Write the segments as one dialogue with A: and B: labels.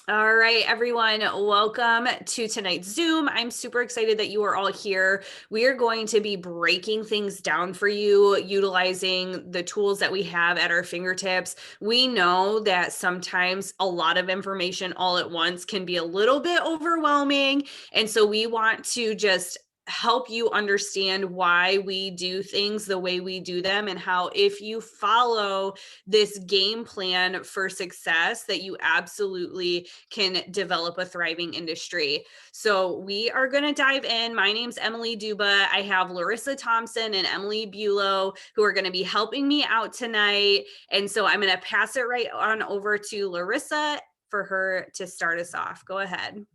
A: All right, everyone, welcome to tonight's Zoom. I'm super excited that you are all here. We are going to be breaking things down for you, utilizing the tools that we have at our fingertips. We know that sometimes a lot of information all at once can be a little bit overwhelming. And so we want to just help you understand why we do things the way we do them, and how if you follow this game plan for success, that you absolutely can develop a thriving industry. So we are going to dive in. My name's Emily Duba. I have Lorissa Thompson and Emily Bulow who are going to be helping me out tonight. And so I'm going to pass it right on over to Lorissa for her to start us off. Go ahead.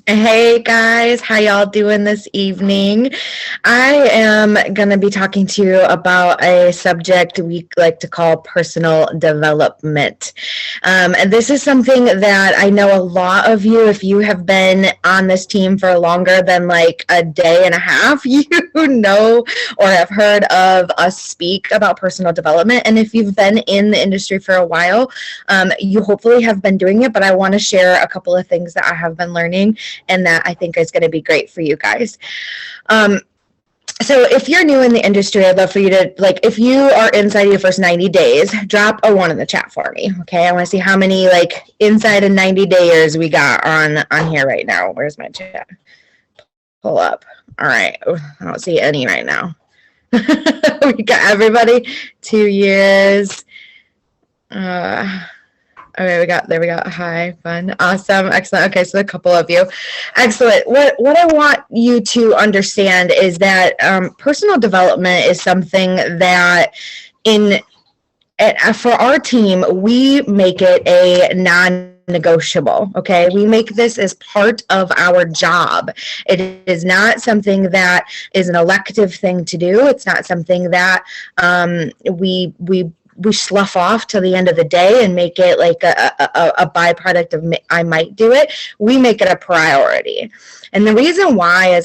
B: Hey guys, how y'all doing this evening? I am going to be talking to you about a subject we like to call personal development. And this is something that I know a lot of you, if you have been on this team for longer than like a day and a half, you know or have heard of us speak about personal development. And if you've been in the industry for a while, you hopefully have been doing it, but I want to share a couple of things that I have been learning and that I think is going to be great for you guys. So if you're new in the industry, I'd love for you to, like, if you are inside your first 90 days, drop a 1 in the chat for me. Okay, I want to see how many like inside of 90 days we got on here right now. Where's my chat? Pull up. All right, I don't see any right now. We got everybody 2 years. Okay, there we go. Hi, fun, awesome, excellent. Okay, so a couple of you. Excellent. What I want you to understand is that personal development is something that for our team, we make it a non-negotiable. Okay, we make this as part of our job. It is not something that is an elective thing to do. It's not something that we slough off till the end of the day and make it like a byproduct of I might do it. We make it a priority. And the reason why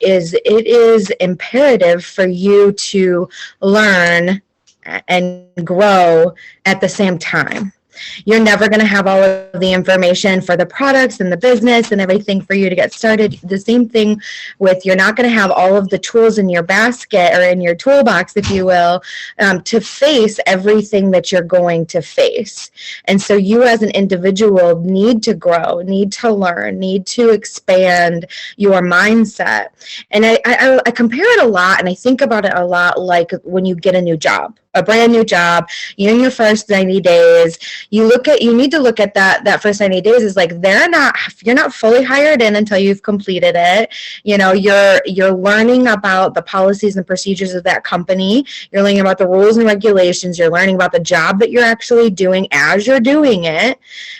B: is it is imperative for you to learn and grow at the same time. You're never going to have all of the information for the products and the business and everything for you to get started. The same thing with, you're not going to have all of the tools in your basket or in your toolbox, if you will, to face everything that you're going to face. And so you as an individual need to grow, need to learn, need to expand your mindset. And I compare it a lot, and I think about it a lot like when you get a new job. A brand new job, you're in your first 90 days, you need to look at that first 90 days is like, you're not fully hired in until you've completed it. You know, you're learning about the policies and procedures of that company. You're learning about the rules and regulations. You're learning about the job that you're actually doing as you're doing it.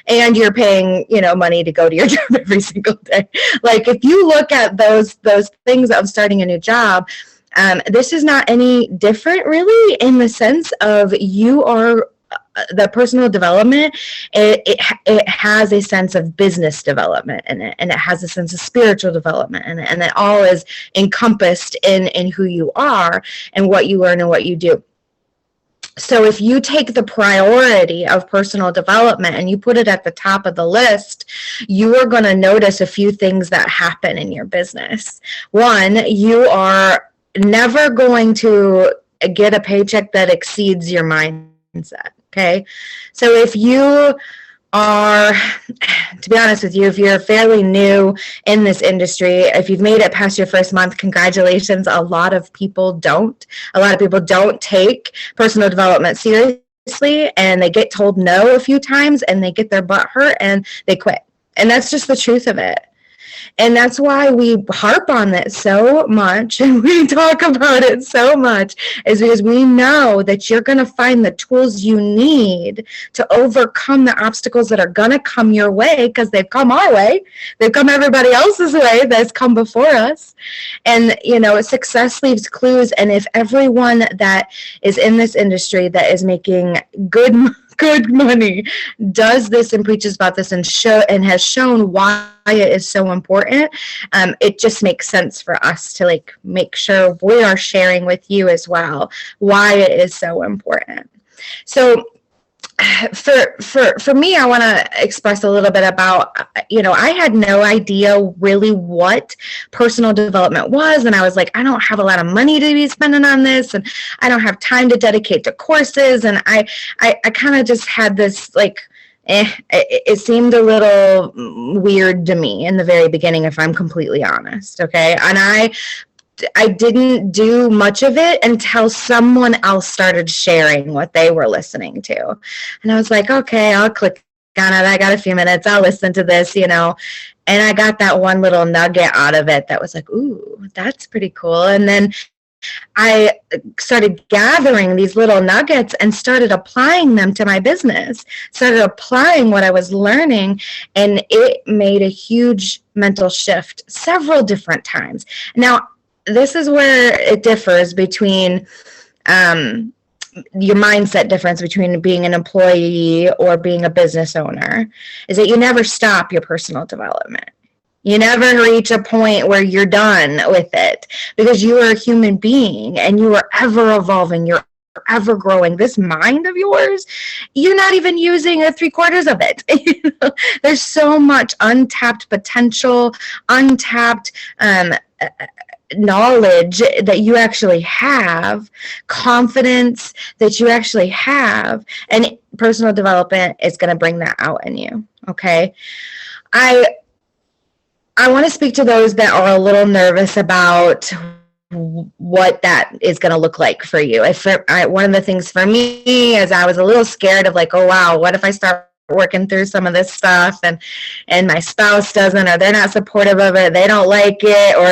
B: And you're paying, money to go to your job every single day. Like, if you look at those things of starting a new job, this is not any different, really, in the sense of you are the personal development. It has a sense of business development in it, and it has a sense of spiritual development in it, and it all is encompassed in who you are and what you learn and what you do. So if you take the priority of personal development and you put it at the top of the list, you are going to notice a few things that happen in your business. One, you are never going to get a paycheck that exceeds your mindset. Okay. So if you are, to be honest with you, if you're fairly new in this industry, if you've made it past your first month, congratulations. A lot of people don't. A lot of people don't take personal development seriously, and they get told no a few times and they get their butt hurt and they quit. And that's just the truth of it. And that's why we harp on it so much and we talk about it so much, is because we know that you're going to find the tools you need to overcome the obstacles that are going to come your way, because they've come our way. They've come everybody else's way that's come before us. And, success leaves clues. And if everyone that is in this industry that is making good money does this and preaches about this and has shown why it is so important, it just makes sense for us to make sure we are sharing with you as well why it is so important. So for me, I want to express a little bit about, I had no idea really what personal development was. And I was like, I don't have a lot of money to be spending on this. And I don't have time to dedicate to courses. And I kind of just had this like, it seemed a little weird to me in the very beginning, if I'm completely honest. Okay. And I didn't do much of it until someone else started sharing what they were listening to. And I was like, okay, I'll click on it. I got a few minutes. I'll listen to this, And I got that one little nugget out of it that was like, ooh, that's pretty cool. And then I started gathering these little nuggets and started applying them to my business, started applying what I was learning, and it made a huge mental shift several different times. Now, this is where it differs between your mindset difference between being an employee or being a business owner, is that you never stop your personal development. You never reach a point where you're done with it, because you are a human being and you are ever evolving. You're ever growing. This mind of yours, you're not even using 3/4 of it. There's so much untapped potential, untapped knowledge that you actually have, confidence that you actually have, and personal development is going to bring that out in you. Okay. I want to speak to those that are a little nervous about what that is going to look like for you. One of the things for me is I was a little scared of like, oh wow, what if I start working through some of this stuff and my spouse doesn't, or they're not supportive of it, they don't like it, or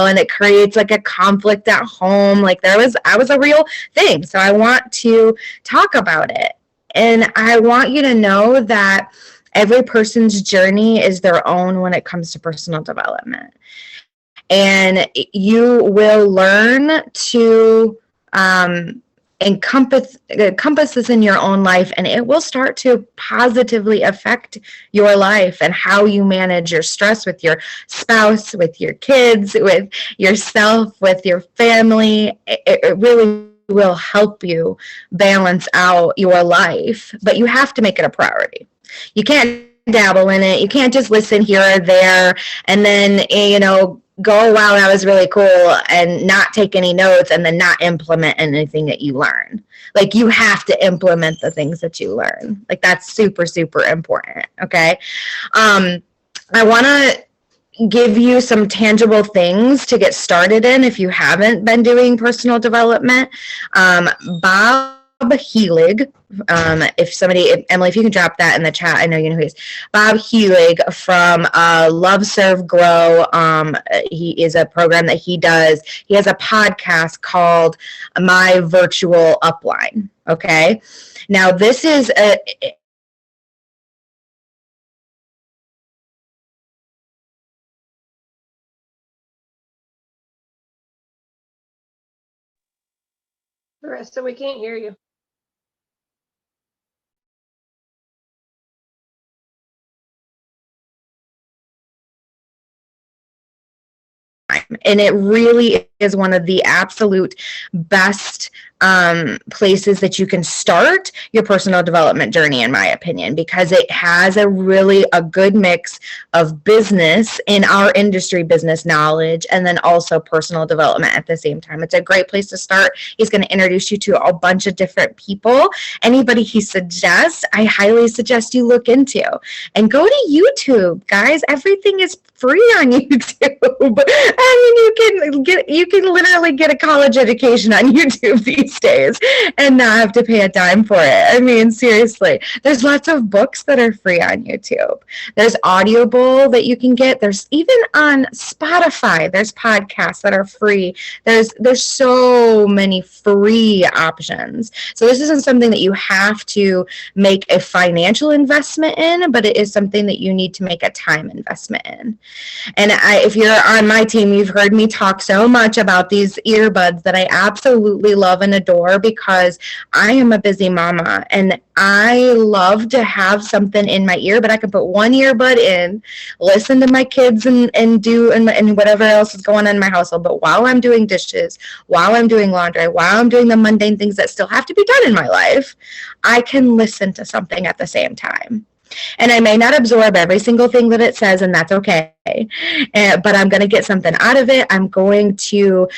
B: and it creates like a conflict at home. Like I was a real thing. So I want to talk about it, and I want you to know that every person's journey is their own when it comes to personal development, and you will learn to encompass this in your own life, and it will start to positively affect your life and how you manage your stress with your spouse, with your kids, with yourself, with your family. It really will help you balance out your life, but you have to make it a priority. You can't dabble in it. You can't just listen here or there and then go, wow, that was really cool, and not take any notes and then not implement anything that you learn. Like, you have to implement the things that you learn. Like, that's super, super important. Okay. I want to give you some tangible things to get started in if you haven't been doing personal development. Bob Heelig, Emily, if you can drop that in the chat, I know you know who he is. Bob Heelig from Love, Serve, Grow. He is a program that he does. He has a podcast called My Virtual Upline. Okay. Now, this is
C: Lorissa, we can't hear you.
B: and it really is one of the absolute best places that you can start your personal development journey, in my opinion, because it has a good mix of business, in our industry, business knowledge, and then also personal development at the same time. It's a great place to start. He's going to introduce you to a bunch of different people. Anybody he suggests, I highly suggest you look into. And go to YouTube, guys. Everything is free on YouTube. I mean, you can literally get a college education on YouTube these days and not have to pay a dime for it. I mean, seriously, there's lots of books that are free on YouTube. There's Audible that you can get. There's even on Spotify, there's podcasts that are free. There's so many free options. So this isn't something that you have to make a financial investment in, but it is something that you need to make a time investment in. And if you're on my team, you've heard me talk so much about these earbuds that I absolutely love and the door because I am a busy mama and I love to have something in my ear, but I can put one earbud in, listen to my kids and do and whatever else is going on in my household. But while I'm doing dishes, while I'm doing laundry, while I'm doing the mundane things that still have to be done in my life, I can listen to something at the same time. And I may not absorb every single thing that it says, and that's okay. But I'm going to get something out of it. I'm going to,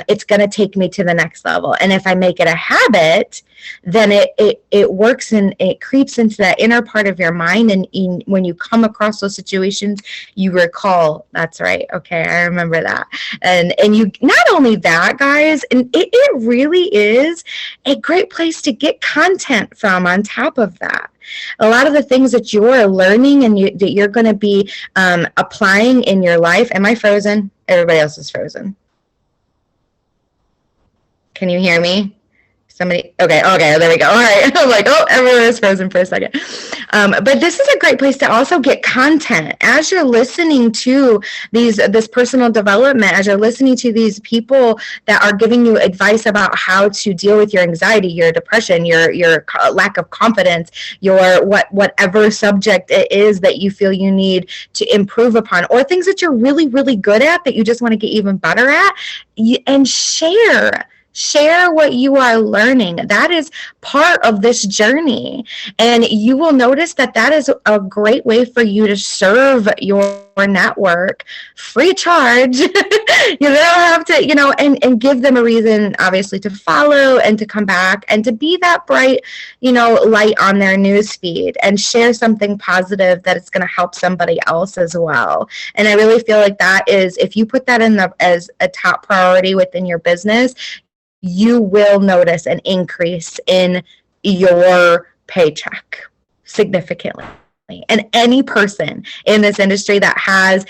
B: it's going to take me to the next level. And if I make it a habit, then it works and it creeps into that inner part of your mind. And when you come across those situations, you recall, that's right. Okay, I remember that. And you, not only that, guys, and it really is a great place to get content from on top of that. A lot of the things that you're learning and that you're going to be applying in your life. Am I frozen? Everybody else is frozen. Can you hear me? Somebody, okay, there we go. All right. I'm like, oh, everyone is frozen for a second. But this is a great place to also get content as you're listening to this personal development, as you're listening to these people that are giving you advice about how to deal with your anxiety, your depression, your lack of confidence, your whatever subject it is that you feel you need to improve upon, or things that you're really, really good at that you just want to get even better at, and share what you are learning. That is part of this journey. And you will notice that that is a great way for you to serve your network free of charge. You don't have to, and give them a reason, obviously, to follow and to come back and to be that bright, light on their news feed and share something positive that is going to help somebody else as well. And I really feel like that is, if you put that as a top priority within your business, you will notice an increase in your paycheck significantly. And any person in this industry that has,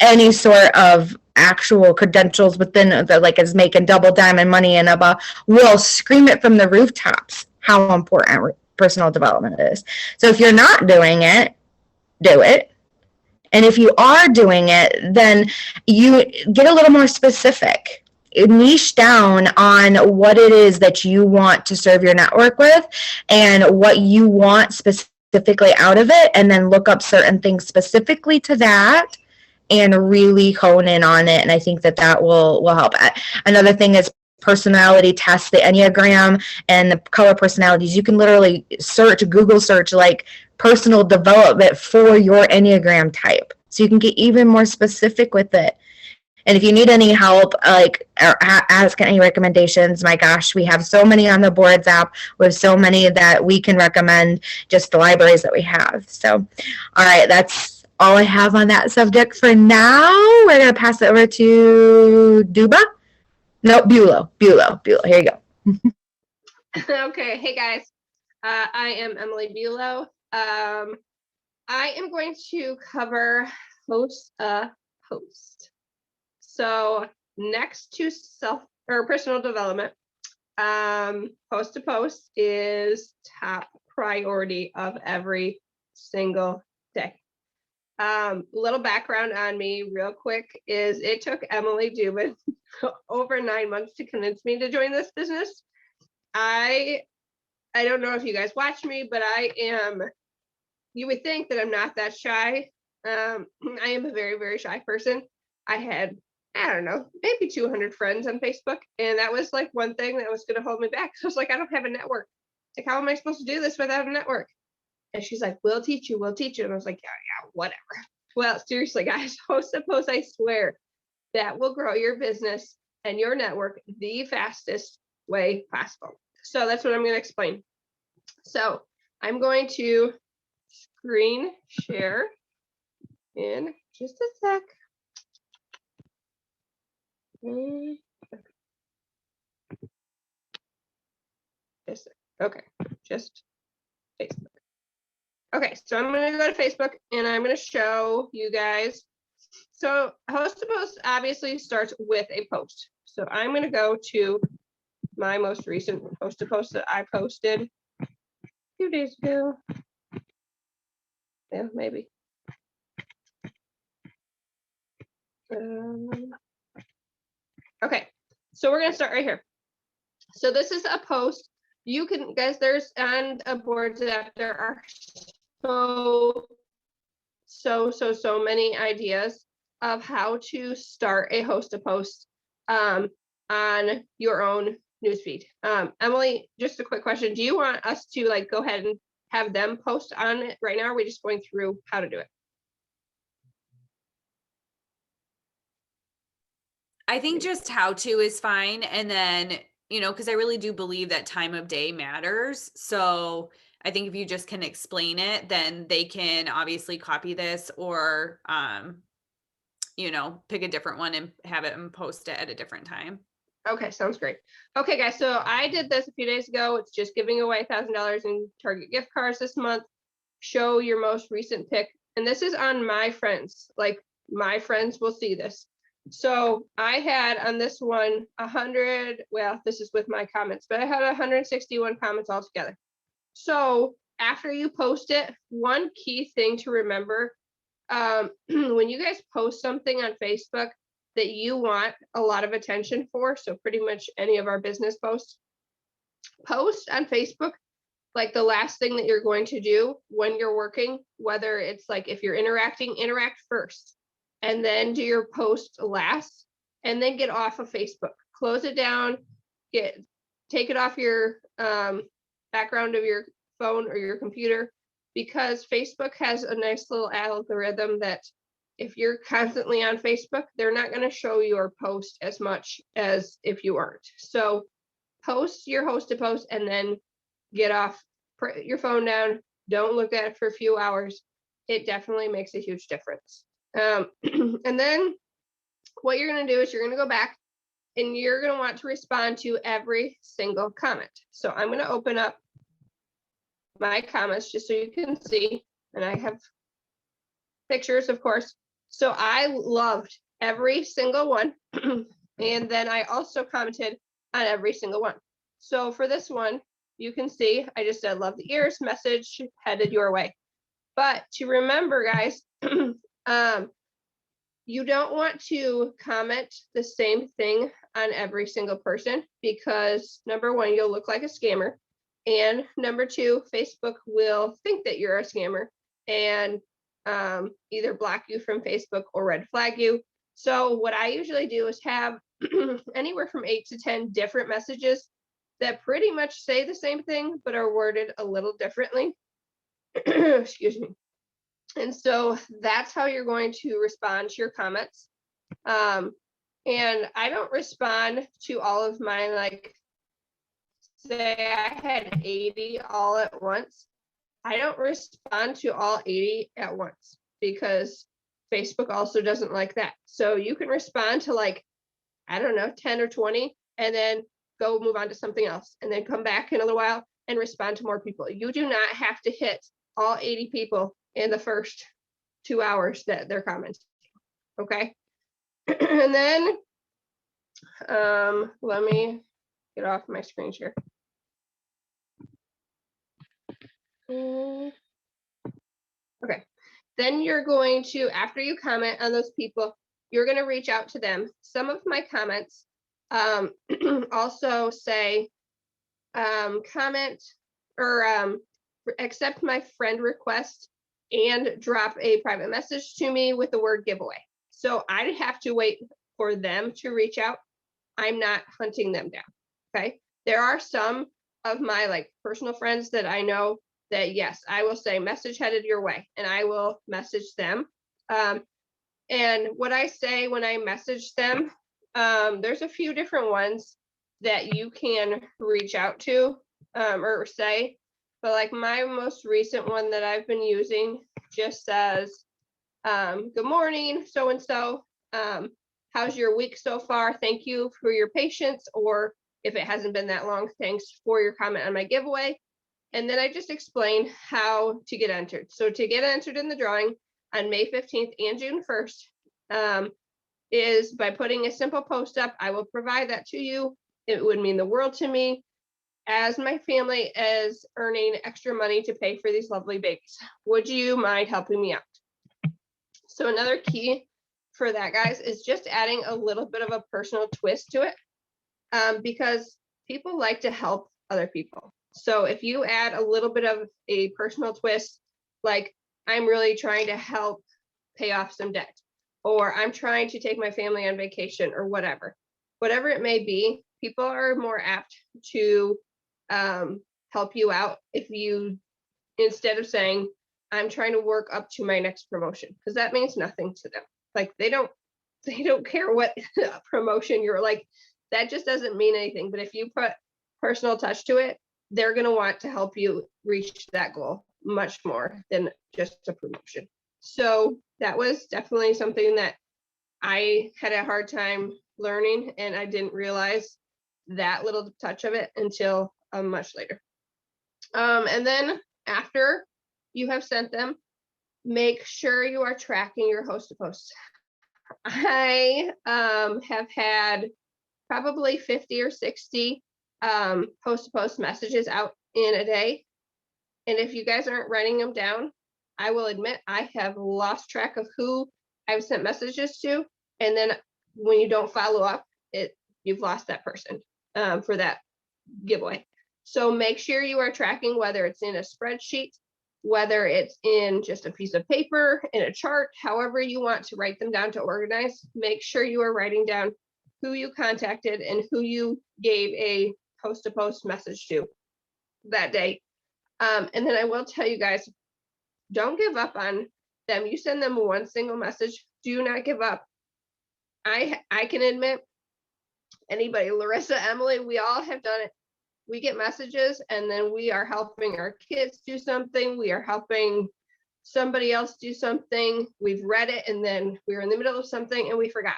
B: any sort of actual credentials within is making double diamond money and above will scream it from the rooftops how important personal development is. So if you're not doing it, do it. And if you are doing it, then you get a little more specific. Niche down on what it is that you want to serve your network with and what you want specifically out of it, and then look up certain things specifically to that and really hone in on it. And I think that will help. Another thing is personality tests, the Enneagram and the color personalities. You can literally Google search like personal development for your Enneagram type, so you can get even more specific with it. And if you need any help, or ask any recommendations, my gosh, we have so many on the boards app. We have so many that we can recommend, just the libraries that we have. So, all right, that's all I have on that subject for now. We're going to pass it over to Duba. No, Bulow. Here you
C: go. Okay. Hey, guys. I am Emily Bulow. I am going to cover host a post. So next to personal development, post to post is top priority of every single day. Little background on me real quick is it took Emily Dubin over 9 months to convince me to join this business. I don't know if you guys watch me, but you would think that I'm not that shy. I am a very, very shy person. I had, I don't know, maybe 200 friends on Facebook. And that was like one thing that was going to hold me back. So I was like, I don't have a network. Like, how am I supposed to do this without a network? And she's like, we'll teach you. And I was like, yeah, whatever. Well, seriously, guys, host a post, I swear, that will grow your business and your network the fastest way possible. So that's what I'm going to explain. So I'm going to screen share in just a sec. Okay, just Facebook. Okay, so I'm going to go to Facebook and I'm going to show you guys. So host to post obviously starts with a post. So I'm going to go to my most recent post to post that I posted a few days ago. Yeah, maybe. Okay, so we're going to start right here. So this is a post. You can, guys, there's on a boards app, there are so many ideas of how to start a host a post on your own newsfeed. Emily, just a quick question. Do you want us to like go ahead and have them post on it right now? Or are we just going through how to do it?
A: I think just how to is fine. And then, you know, because I really do believe that time of day matters. So I think if you just can explain it, then they can obviously copy this or, you know, pick a different one and have it and post it at a different time.
C: Okay, sounds great. Okay, guys, so I did this a few days ago. It's just giving away $1,000 in Target gift cards this month. Show your most recent pick. And this is on my friends. Like, my friends will see this. So I had on this one 100, well, this is with my comments, but I had 161 comments altogether. So after you post it, one key thing to remember, when you guys post something on Facebook that you want a lot of attention for, so pretty much any of our business posts, post on Facebook like the last thing that you're going to do when you're working, whether it's like if you're interacting, interact first, and then do your post last, and then get off of Facebook. Close it down, take it off your background of your phone or your computer, because Facebook has a nice little algorithm that if you're constantly on Facebook, they're not going to show your post as much as if you aren't. So post your hosted post and then get off, put your phone down, don't look at it for a few hours. It definitely makes a huge difference. And then what you're going to do is you're going to go back and you're going to want to respond to every single comment. So I'm going to open up my comments just so you can see, and I have pictures, of course. So I loved every single one. And then I also commented on every single one. So for this one, you can see, I just said, love the ears, message headed your way. But to remember, guys, you don't want to comment the same thing on every single person because number one, you'll look like a scammer. And number two, Facebook will think that you're a scammer and either block you from Facebook or red flag you. So what I usually do is have anywhere from 8 to 10 different messages that pretty much say the same thing, but are worded a little differently. Excuse me. And so that's how you're going to respond to your comments. And I don't respond to all of mine, like say I had 80 all at once. I don't respond to all 80 at once because Facebook also doesn't like that. So you can respond to like, I don't know, 10 or 20, and then go move on to something else, and then come back in a little while and respond to more people. You do not have to hit all 80 people in the first 2 hours that they're commenting. Okay. And then let me get off my screen share. Okay. Then you're going to, after you comment on those people, you're going to reach out to them. Some of my comments also say comment or accept my friend request and drop a private message to me with the word giveaway. So I'd have to wait for them to reach out. I'm not hunting them down. Okay. There are some of my like personal friends that I know that yes, I will say message headed your way and I will message them. And what I say when I message them, there's a few different ones that you can reach out to or say, but like my most recent one that I've been using just says, good morning, so-and-so. How's your week so far? Thank you for your patience. Or if it hasn't been that long, thanks for your comment on my giveaway. And then I just explain how to get entered. So to get entered in the drawing on May 15th and June 1st is by putting a simple post up. I will provide that to you. It would mean the world to me as my family is earning extra money to pay for these lovely babies. Would you mind helping me out? So another key for that, guys, is just adding a little bit of a personal twist to it. Because people like to help other people. So if you add a little bit of a personal twist, like I'm really trying to help pay off some debt, or I'm trying to take my family on vacation, or whatever it may be, people are more apt to help you out if you, instead of saying, I'm trying to work up to my next promotion, because that means nothing to them. Like they don't care what promotion you're like, that just doesn't mean anything. But if you put personal touch to it, they're going to want to help you reach that goal much more than just a promotion. So that was definitely something that I had a hard time learning, and I didn't realize that little touch of it until much later. And then after you have sent them, make sure you are tracking your host to post. I have had probably 50 or 60 post to post messages out in a day. And if you guys aren't writing them down, I will admit I have lost track of who I've sent messages to. And then when you don't follow up, you've lost that person for that giveaway. So make sure you are tracking, whether it's in a spreadsheet, whether it's in just a piece of paper, in a chart, however you want to write them down to organize. Make sure you are writing down who you contacted and who you gave a post to post message to that day. And then I will tell you guys, don't give up on them. You send them one single message, do not give up. I can admit, anybody, Lorissa, Emily, we all have done it. We get messages and then we are helping our kids do something. We are helping somebody else do something. We've read it and then we're in the middle of something and we forgot.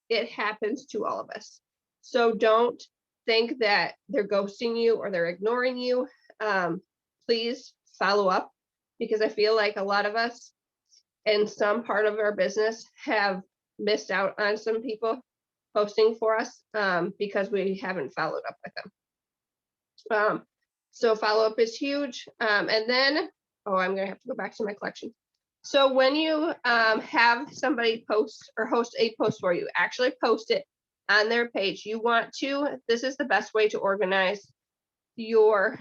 C: It happens to all of us. So don't think that they're ghosting you or they're ignoring you. Please follow up, because I feel like a lot of us in some part of our business have missed out on some people posting for us because we haven't followed up with them. So follow up is huge. And then, I'm gonna have to go back to my collection. So when you have somebody post or host a post for you, actually post it on their page. You want to, this is the best way to organize your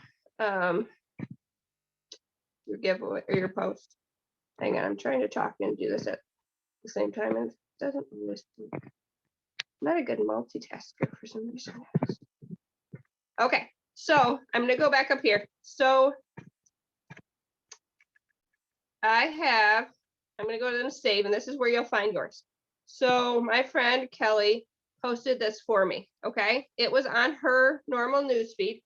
C: giveaway or your post. Hang on, I'm trying to talk and do this at the same time and it doesn't list. I'm not a good multitasker for some reason. Okay, so I'm gonna go back up here. So I'm gonna go to the save, and this is where you'll find yours. So my friend Kelly posted this for me, okay? It was on her normal news feed,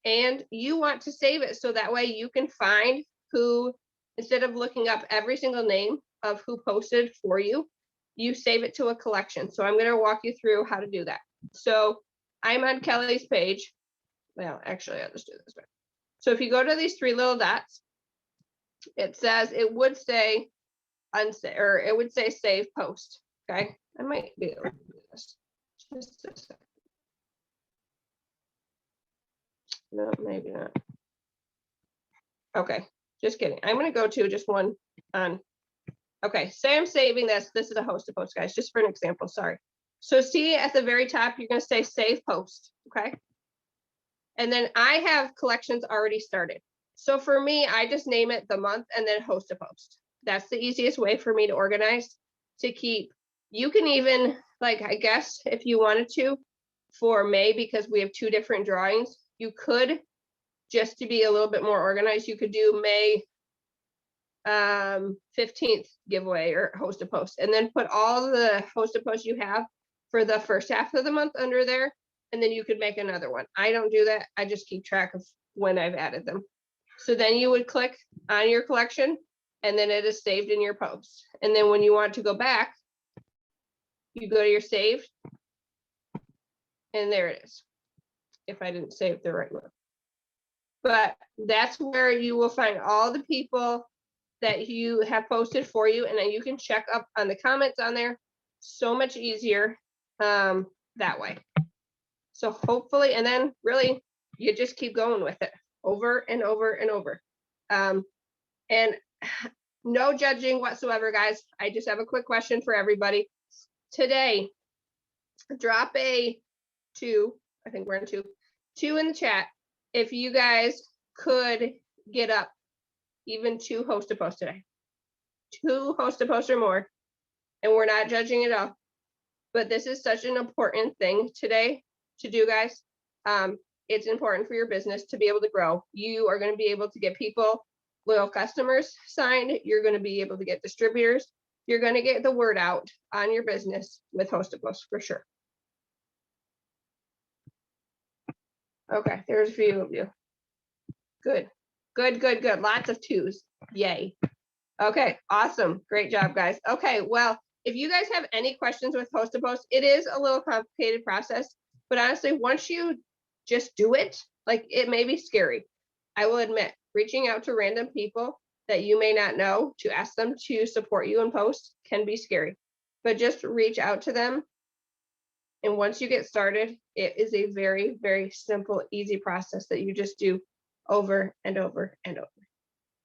C: and you want to save it so that way you can find who, instead of looking up every single name of who posted for you, you save it to a collection. So I'm gonna walk you through how to do that. So I'm on Kelly's page. Well, actually, I'll just do it this way. So if you go to these three little dots, it says, it would say it would say save post. Okay, I might be able to do this. Just a second. No, maybe not. Okay, just kidding. I'm gonna go to just one on. Okay, say I'm saving this. This is a host to post, guys, just for an example. Sorry. So see at the very top, you're gonna say save post. Okay. And then I have collections already started. So for me, I just name it the month and then host a post. That's the easiest way for me to organize, to keep. You can even, like, I guess if you wanted to, for May, because we have two different drawings, you could, just to be a little bit more organized, you could do May 15th giveaway or host a post, and then put all the host a posts you have for the first half of the month under there, and then you could make another one. I don't do that. I just keep track of when I've added them. So then you would click on your collection and then it is saved in your post. And then when you want to go back, you go to your saved and there it is. If I didn't save the right one. But that's where you will find all the people that you have posted for you. And then you can check up on the comments on there. So much easier that way. So hopefully, and then really you just keep going with it over and over and over. And no judging whatsoever, guys. I just have a quick question for everybody. Today, drop a 2, I think we're in 2, 2 in the chat if you guys could get up even 2 host a post today. 2 host a post or more. And we're not judging at all. But this is such an important thing today to do, guys. It's important for your business to be able to grow. You are going to be able to get people, loyal customers signed. You're going to be able to get distributors. You're going to get the word out on your business with host a post for sure. Okay, there's a few of you. Good, good, good, good. Lots of 2s. Yay. Okay, awesome. Great job, guys. Okay, well, if you guys have any questions with host to post, it is a little complicated process, but honestly, once you just do it, like it may be scary. I will admit, reaching out to random people that you may not know to ask them to support you in posts can be scary, but just reach out to them. And once you get started, it is a very, very simple, easy process that you just do over and over and over.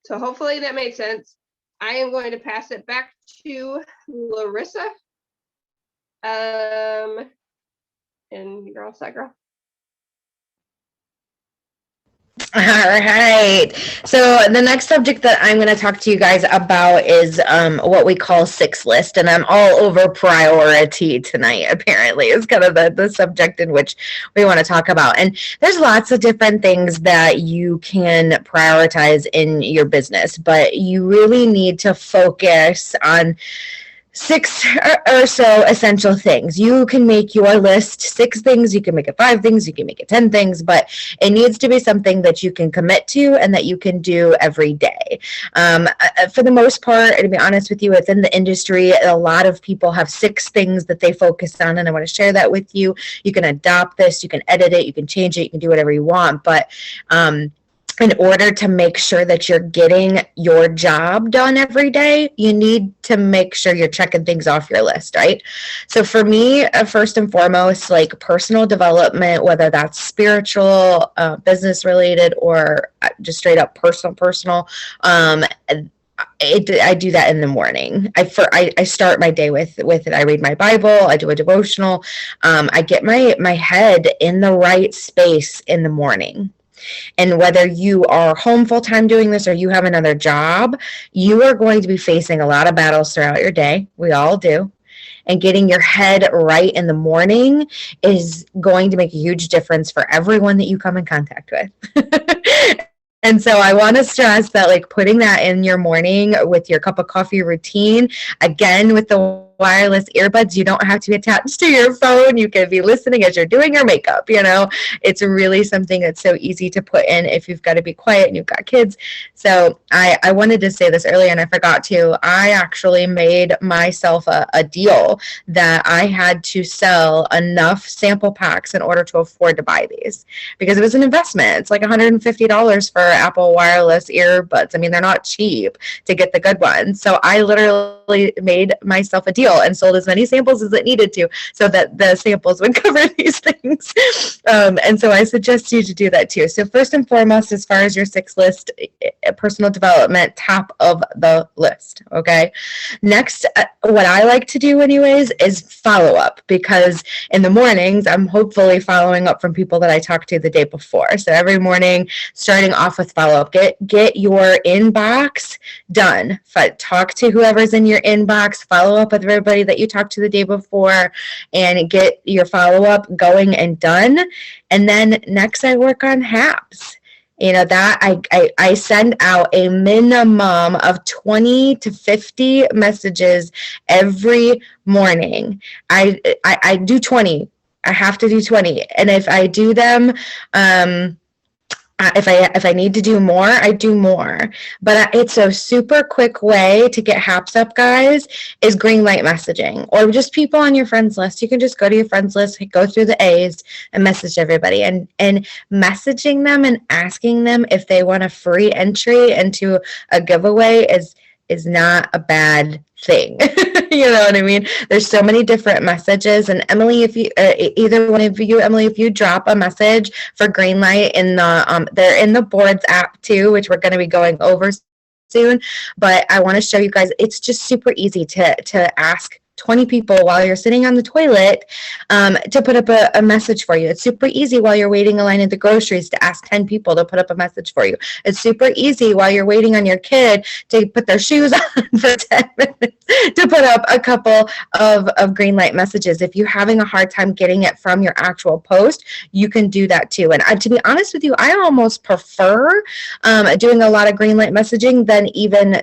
C: So hopefully that made sense. I am going to pass it back to Lorissa. And you're all set, girl.
B: All right. So the next subject that I'm going to talk to you guys about is what we call 6 list. And I'm all over priority tonight, apparently, is kind of the subject in which we want to talk about. And there's lots of different things that you can prioritize in your business, but you really need to focus on 6 or so essential things. You can make your list 6 things, you can make it 5 things, you can make it 10 things, but it needs to be something that you can commit to and that you can do every day. For the most part, to be honest with you, within the industry, a lot of people have 6 things that they focus on, and I want to share that with you. You can adopt this, you can edit it, you can change it, you can do whatever you want, but in order to make sure that you're getting your job done every day, you need to make sure you're checking things off your list, right? So for me, first and foremost, like personal development, whether that's spiritual, business related, or just straight up personal, I do that in the morning. I start my day with it. I read my Bible. I do a devotional. I get my head in the right space in the morning. And whether you are home full time doing this or you have another job, you are going to be facing a lot of battles throughout your day. We all do. And getting your head right in the morning is going to make a huge difference for everyone that you come in contact with. And so I want to stress that, like, putting that in your morning with your cup of coffee routine, again, with the wireless earbuds, you don't have to be attached to your phone. You can be listening as you're doing your makeup. It's really something that's so easy to put in if you've got to be quiet and you've got kids. So I wanted to say this earlier and I forgot to. I actually made myself a deal that I had to sell enough sample packs in order to afford to buy these, because it was an investment. It's like $150 for Apple wireless earbuds. I mean, they're not cheap to get the good ones. So I literally made myself a deal and sold as many samples as it needed to so that the samples would cover these things. And so I suggest you to do that too. So first and foremost, as far as your 6 list, personal development, top of the list. Okay. Next, what I like to do anyways is follow up, because in the mornings, I'm hopefully following up from people that I talked to the day before. So every morning, starting off with follow up, get your inbox done. Talk to whoever's in your inbox, follow up with everybody that you talked to the day before, and get your follow-up going and done. And then next I work on HAPs. That I send out a minimum of 20 to 50 messages every morning. I do 20. I have to do 20. And if I do them, if I need to do more, I do more. But it's a super quick way to get HAPs up, guys, is green light messaging, or just people on your friends list. You can just go to your friends list, go through the A's and message everybody, and messaging them and asking them if they want a free entry into a giveaway is not a bad thing. You know what I mean? There's so many different messages. And Emily, if you, either one of you, Emily, if you drop a message for Greenlight in the, they're in the boards app too, which we're going to be going over soon. But I want to show you guys, it's just super easy to ask 20 people while you're sitting on the toilet to put up a message for you. It's super easy while you're waiting in line at the groceries to ask 10 people to put up a message for you. It's super easy while you're waiting on your kid to put their shoes on for 10 minutes to put up a couple of green light messages. If you're having a hard time getting it from your actual post, you can do that too. And to be honest with you, I almost prefer doing a lot of green light messaging than even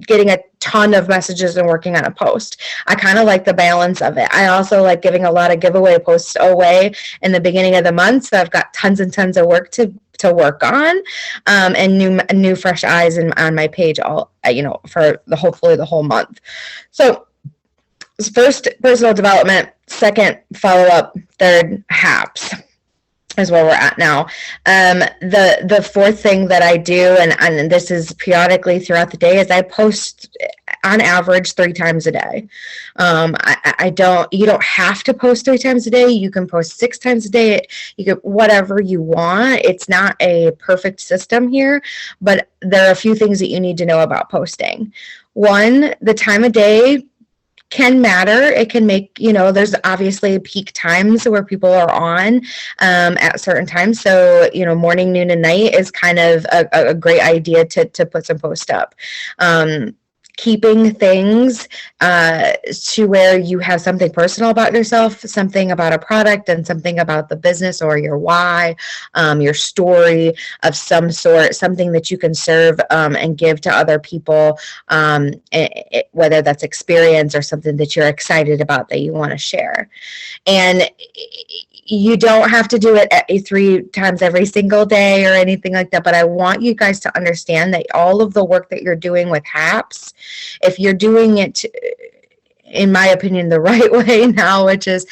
B: getting a ton of messages and working on a post. I kind of like the balance of it. I also like giving a lot of giveaway posts away in the beginning of the month, so I've got tons and tons of work to work on, and new fresh eyes on my page all for hopefully the whole month. So first, personal development. Second, follow up. Third, haps is where we're at now. The fourth thing that I do, and this is periodically throughout the day, is I post on average 3 times a day. You don't have to post 3 times a day. You can post 6 times a day. You can whatever you want. It's not a perfect system here, but there are a few things that you need to know about posting. One, the time of day can matter. It can make, there's obviously peak times where people are on at certain times. So, morning, noon, and night is kind of a great idea to put some posts up. Keeping things to where you have something personal about yourself, something about a product, and something about the business or your why, your story of some sort, something that you can serve and give to other people, whether that's experience or something that you're excited about that you want to share. And you don't have to do it 3 times every single day or anything like that, but I want you guys to understand that all of the work that you're doing with HAPS, if you're doing it, in my opinion, the right way now, which is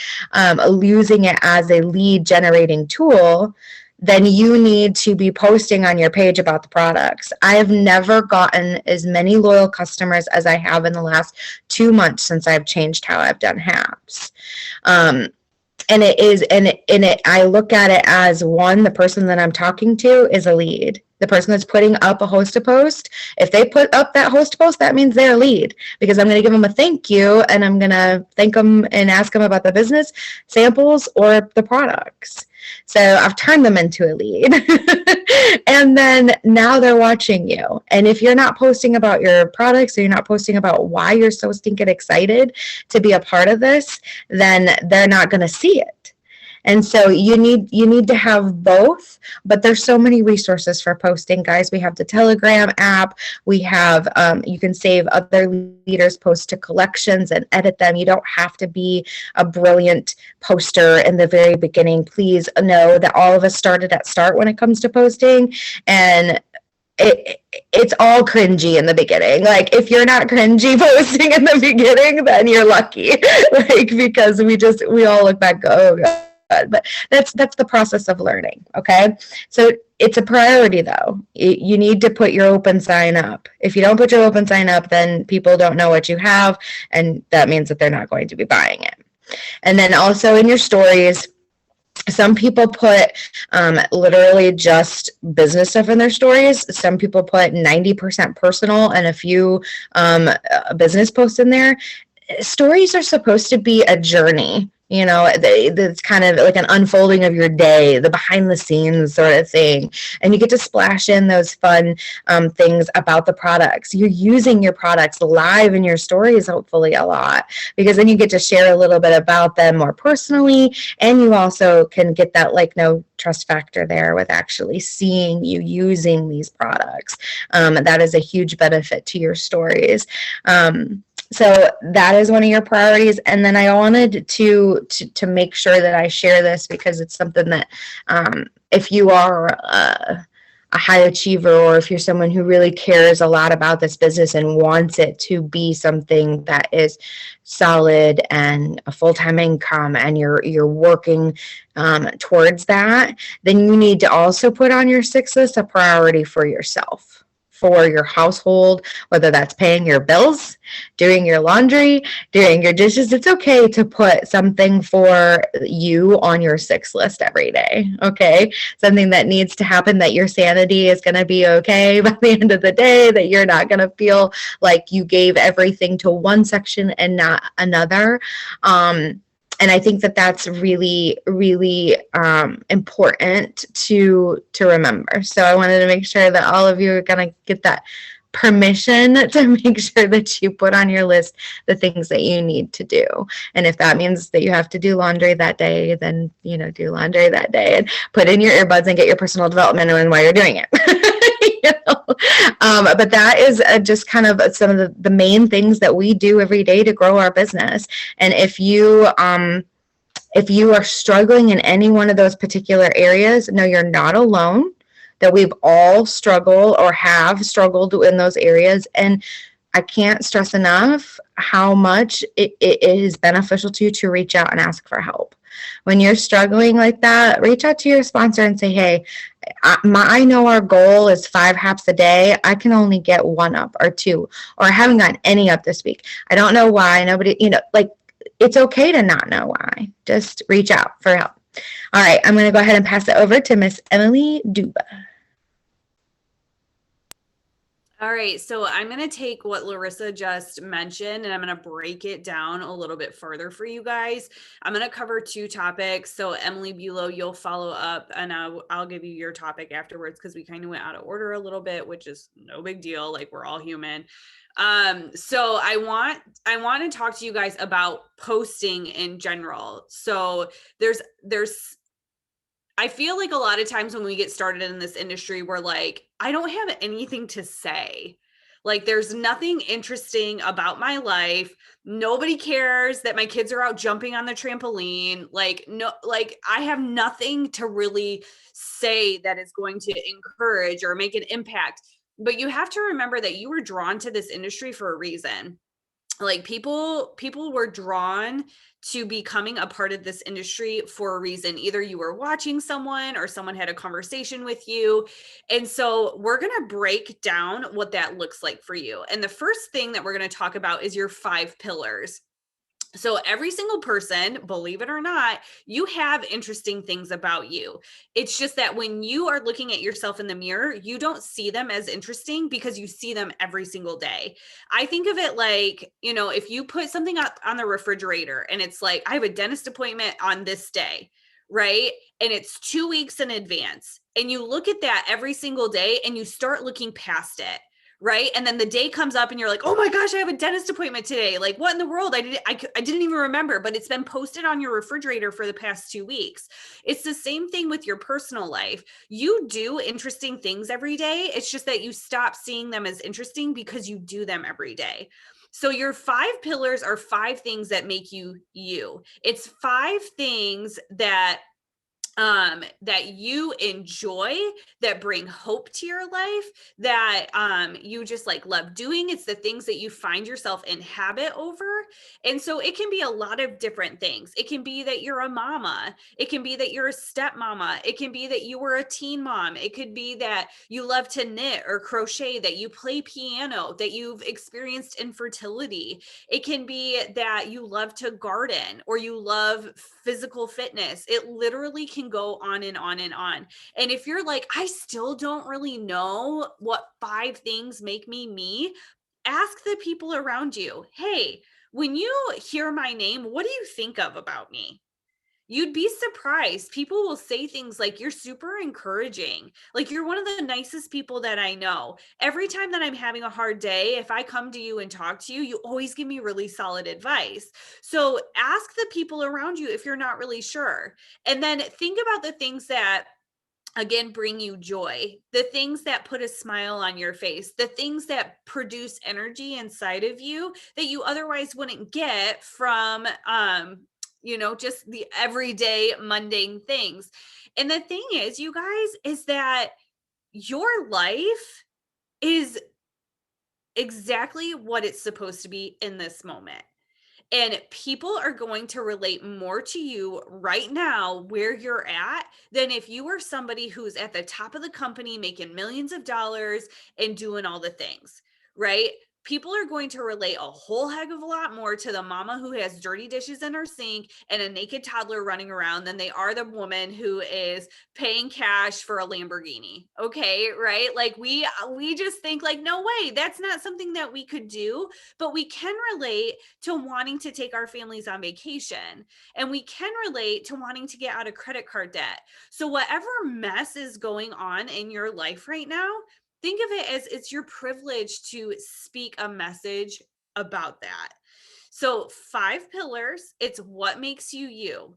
B: using it as a lead generating tool, then you need to be posting on your page about the products. I have never gotten as many loyal customers as I have in the last 2 months since I've changed how I've done HAPS. I look at it as, one, the person that I'm talking to is a lead. The person that's putting up a host post, if they put up that host post, that means they're a lead, because I'm going to give them a thank you, and I'm going to thank them and ask them about the business, samples, or the products. So I've turned them into a lead. And then now they're watching you. And if you're not posting about your products, or you're not posting about why you're so stinking excited to be a part of this, then they're not going to see it. And so you need to have both, but there's so many resources for posting, guys. We have the Telegram app. We have, you can save other leaders' posts to collections and edit them. You don't have to be a brilliant poster in the very beginning. Please know that all of us started at start when it comes to posting, and it's all cringy in the beginning. Like, if you're not cringy posting in the beginning, then you're lucky. Because we all look back, oh God. But that's the process of learning. Okay, so it's a priority though. You need to put your open sign up. If you don't put your open sign up, then people don't know what you have, and that means that they're not going to be buying it. And then also in your stories, some people put literally just business stuff in their stories. Some people put 90% personal and a few business posts in there. Stories are supposed to be a journey. That's kind of like an unfolding of your day, the behind the scenes sort of thing. And you get to splash in those fun things about the products. You're using your products live in your stories, hopefully a lot, because then you get to share a little bit about them more personally. And you also can get that no trust factor there with actually seeing you using these products. That is a huge benefit to your stories. So that is one of your priorities. And then I wanted to make sure that I share this, because it's something that if you are a high achiever, or if you're someone who really cares a lot about this business and wants it to be something that is solid and a full-time income, and you're working towards that, then you need to also put on your 6 list a priority for yourself. for your household, whether that's paying your bills, doing your laundry, doing your dishes. It's okay to put something for you on your 6 list every day. Okay. Something that needs to happen, that your sanity is going to be okay by the end of the day, that you're not going to feel like you gave everything to one section and not another. And I think that that's really, really important to remember. So I wanted to make sure that all of you are going to get that permission to make sure that you put on your list the things that you need to do. And if that means that you have to do laundry that day, then, you know, do laundry that day and put in your earbuds and get your personal development in while you're doing it. You know? But that is just kind of some of the main things that we do every day to grow our business. And if you are struggling in any one of those particular areas, no, you're not alone. That we've all struggled or have struggled in those areas. And I can't stress enough how much it is beneficial to you to reach out and ask for help. When you're struggling like that, reach out to your sponsor and say, hey, I know our goal is 5 haps a day. I can only get 1 up or 2, or I haven't gotten any up this week. I don't know why. Nobody, you know, like, it's okay to not know why. Just reach out for help. All right, I'm going to go ahead and pass it over to Miss Emily Duba.
A: All right, so I'm going to take what Lorissa just mentioned and I'm going to break it down a little bit further for you guys. I'm going to cover 2 topics. So Emily Bulow, you'll follow up and I'll give you your topic afterwards because we kind of went out of order a little bit, which is no big deal. Like, we're all human. So I want to talk to you guys about posting in general. So I feel like a lot of times when we get started in this industry, we're like, I don't have anything to say. Like, there's nothing interesting about my life. Nobody cares that my kids are out jumping on the trampoline. Like, no, like, I have nothing to really say that is going to encourage or make an impact. But you have to remember that you were drawn to this industry for a reason. Like, people were drawn to becoming a part of this industry for a reason. Either you were watching someone or someone had a conversation with you. And so we're going to break down what that looks like for you. And the first thing that we're going to talk about is your 5 pillars. So every single person, believe it or not, you have interesting things about you. It's just that when you are looking at yourself in the mirror, you don't see them as interesting because you see them every single day. I think of it like, you know, if you put something up on the refrigerator and it's like, I have a dentist appointment on this day, right? And it's 2 weeks in advance. And you look at that every single day and you start looking past it. Right. And then the day comes up and you're like, oh my gosh, I have a dentist appointment today. Like, what in the world? I didn't even remember, but it's been posted on your refrigerator for the past 2 weeks. It's the same thing with your personal life. You do interesting things every day. It's just that you stop seeing them as interesting because you do them every day. So your 5 pillars are 5 things that make you you. It's 5 things that you enjoy, that bring hope to your life, that you just like love doing. It's the things that you find yourself in habit over. And so it can be a lot of different things. It can be that you're a mama. It can be that you're a stepmama. It can be that you were a teen mom. It could be that you love to knit or crochet, that you play piano, that you've experienced infertility. It can be that you love to garden or you love physical fitness. It literally can go on and on and on. And if you're like, I still don't really know what 5 things make me me, ask the people around you, hey, when you hear my name, what do you think of about me? You'd be surprised. People will say things like, you're super encouraging. Like, you're one of the nicest people that I know. Every time that I'm having a hard day, if I come to you and talk to you, you always give me really solid advice. So ask the people around you if you're not really sure. And then think about the things that, again, bring you joy, the things that put a smile on your face, the things that produce energy inside of you that you otherwise wouldn't get from, just the everyday mundane things. And the thing is, you guys, is that your life is exactly what it's supposed to be in this moment. And people are going to relate more to you right now where you're at than if you were somebody who's at the top of the company making millions of dollars and doing all the things, right? People are going to relate a whole heck of a lot more to the mama who has dirty dishes in her sink and a naked toddler running around than they are the woman who is paying cash for a Lamborghini. Okay, right? Like we just think like, no way, that's not something that we could do, but we can relate to wanting to take our families on vacation, and we can relate to wanting to get out of credit card debt. So whatever mess is going on in your life right now, think of it as it's your privilege to speak a message about that. So 5 pillars, it's what makes you you.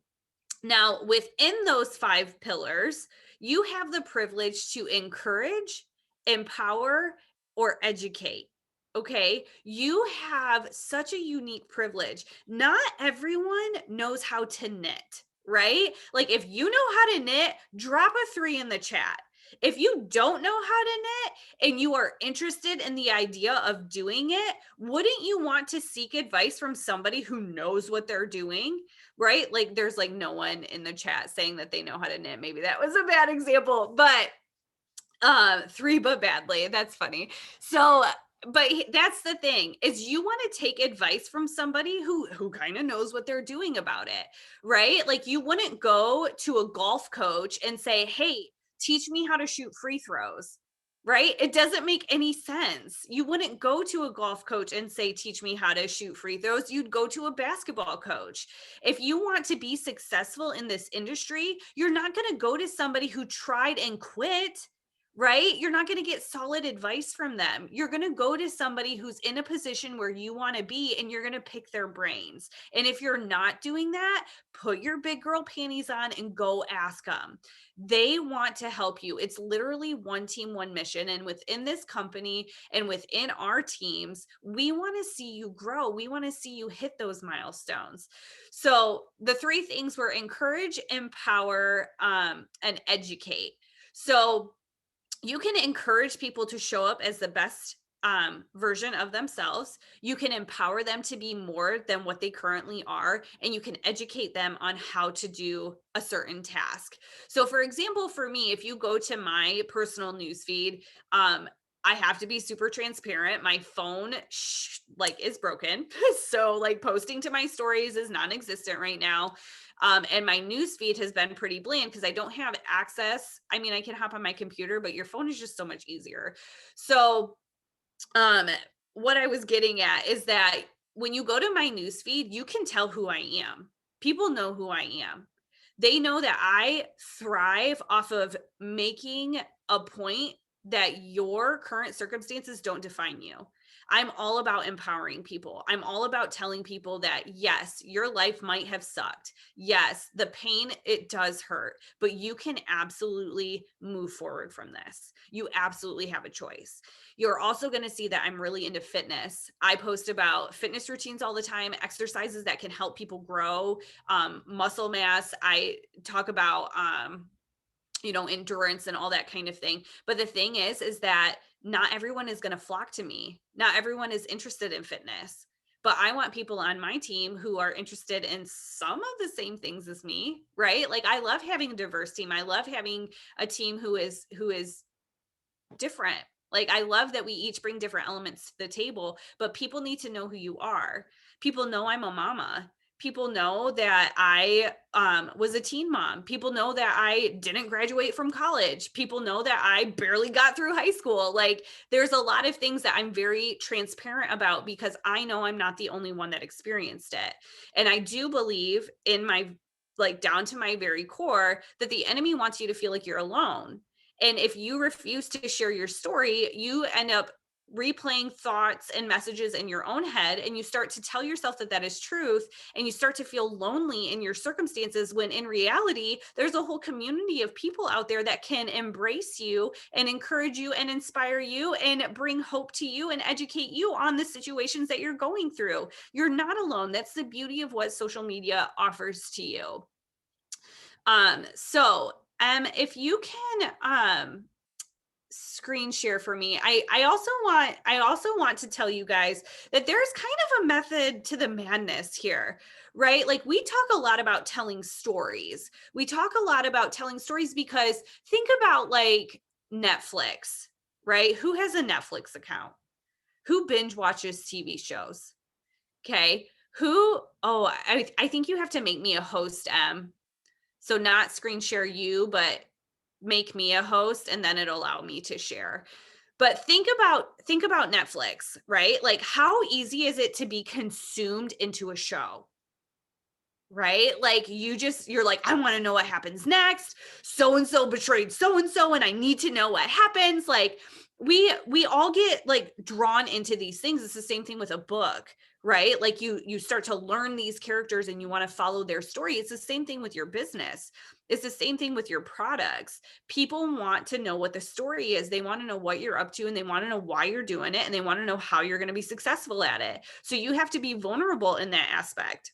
A: Now, within those 5 pillars, you have the privilege to encourage, empower, or educate. Okay. You have such a unique privilege. Not everyone knows how to knit, right? Like if you know how to knit, drop a 3 in the chat. If you don't know how to knit and you are interested in the idea of doing it, wouldn't you want to seek advice from somebody who knows what they're doing? Right? Like there's like no one in the chat saying that they know how to knit. Maybe that was a bad example, but 3 but badly. That's funny. So but that's the thing is you want to take advice from somebody who kind of knows what they're doing about it, right? Like you wouldn't go to a golf coach and say, "Hey, teach me how to shoot free throws." Right? It doesn't make any sense. You wouldn't go to a golf coach and say, "Teach me how to shoot free throws." You'd go to a basketball coach. If you want to be successful in this industry, you're not going to go to somebody who tried and quit, right? You're not going to get solid advice from them. You're going to go to somebody who's in a position where you want to be, and you're going to pick their brains. And if you're not doing that, put your big girl panties on and go ask them. They want to help you. It's literally one team, one mission. And within this company and within our teams, we want to see you grow. We want to see you hit those milestones. So the 3 things were encourage, empower, and educate. So you can encourage people to show up as the best version of themselves. You can empower them to be more than what they currently are, and you can educate them on how to do a certain task. So for example, for me, if you go to my personal newsfeed, I have to be super transparent. My phone like is broken. So like posting to my stories is non-existent right now. And my news feed has been pretty bland because I don't have access. I mean, I can hop on my computer, but your phone is just so much easier. So what I was getting at is that when you go to my news feed, you can tell who I am. People know who I am. They know that I thrive off of making a point that your current circumstances don't define you. I'm all about empowering people. I'm all about telling people that yes, your life might have sucked. Yes, the pain, it does hurt, but you can absolutely move forward from this. You absolutely have a choice. You're also going to see that I'm really into fitness. I post about fitness routines all the time, exercises that can help people grow, muscle mass. I talk about, endurance and all that kind of thing. But the thing is that not everyone is going to flock to me. Not everyone is interested in fitness. But I want people on my team who are interested in some of the same things as me, right? Like I love having a diverse team. I love having a team who is different. Like I love that we each bring different elements to the table, but people need to know who you are. People know I'm a mama. People know that I was a teen mom. People know that I didn't graduate from college. People know that I barely got through high school. Like there's a lot of things that I'm very transparent about because I know I'm not the only one that experienced it. And I do believe in my, like down to my very core, that the enemy wants you to feel like you're alone. And if you refuse to share your story, you end up replaying thoughts and messages in your own head, and you start to tell yourself that that is truth, and you start to feel lonely in your circumstances when in reality there's a whole community of people out there that can embrace you and encourage you and inspire you and bring hope to you and educate you on the situations that you're going through. You're not alone. That's the beauty of what social media offers to you. If you can screen share for me. I also want to tell you guys that there's kind of a method to the madness here, right? Like we talk a lot about telling stories. We talk a lot about telling stories because think about like Netflix, right? Who has a Netflix account? Who binge watches TV shows? Okay. I think you have to make me a host, so not screen share you, but make me a host and then it'll allow me to share. But think about Netflix, right? Like how easy is it to be consumed into a show? Right? Like you're like, I want to know what happens next. So and so betrayed so and I need to know what happens. Like we all get like drawn into these things. It's the same thing with a book, right? Like you start to learn these characters and you want to follow their story. It's the same thing with your business. It's the same thing with your products. People want to know what the story is. They want to know what you're up to and they want to know why you're doing it and they want to know how you're going to be successful at it. So you have to be vulnerable in that aspect.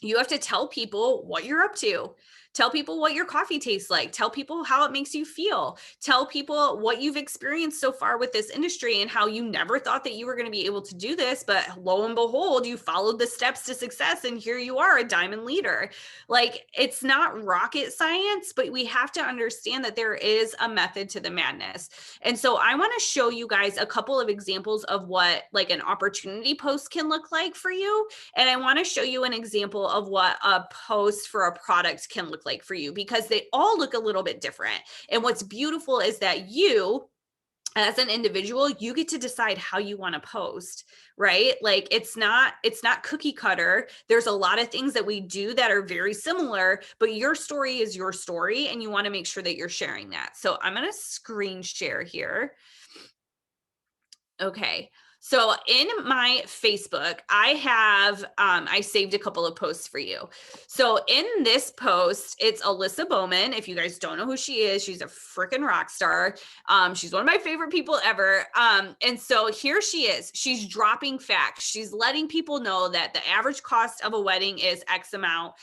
A: You have to tell people what you're up to. Tell people what your coffee tastes like. Tell people how it makes you feel. Tell people what you've experienced so far with this industry and how you never thought that you were going to be able to do this, but lo and behold, you followed the steps to success and here you are, a diamond leader. Like it's not rocket science, but we have to understand that there is a method to the madness. And so I want to show you guys a couple of examples of what like an opportunity post can look like for you. And I want to show you an example of what a post for a product can look like for you because they all look a little bit different. And what's beautiful is that you, as an individual, you get to decide how you want to post, right? Like it's not cookie cutter. There's a lot of things that we do that are very similar, but your story is your story and you want to make sure that you're sharing that. So I'm going to screen share here. Okay. So in my Facebook, I saved a couple of posts for you. So in this post, it's Alyssa Bowman. If you guys don't know who she is, she's a freaking rock star. She's one of my favorite people ever. And so here she is. She's dropping facts. She's letting people know that the average cost of a wedding is X amount.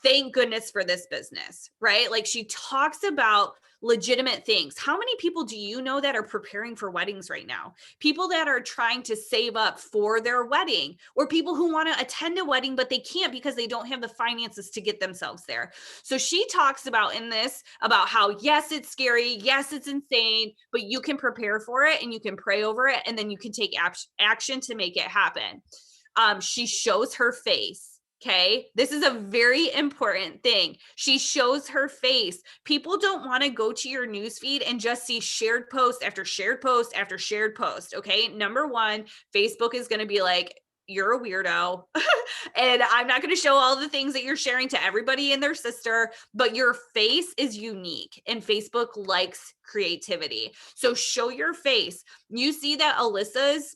A: Thank goodness for this business, right? Like she talks about legitimate things. How many people do you know that are preparing for weddings right now? People that are trying to save up for their wedding, or people who want to attend a wedding, but they can't because they don't have the finances to get themselves there. So she talks about in this about how, yes, it's scary. Yes, it's insane, but you can prepare for it and you can pray over it. And then you can take action to make it happen. She shows her face. Okay. This is a very important thing. She shows her face. People don't want to go to your newsfeed and just see shared post after shared post after shared post. Okay. Number one, Facebook is going to be like, you're a weirdo. And I'm not going to show all the things that you're sharing to everybody and their sister, but your face is unique and Facebook likes creativity. So show your face. You see that Alyssa's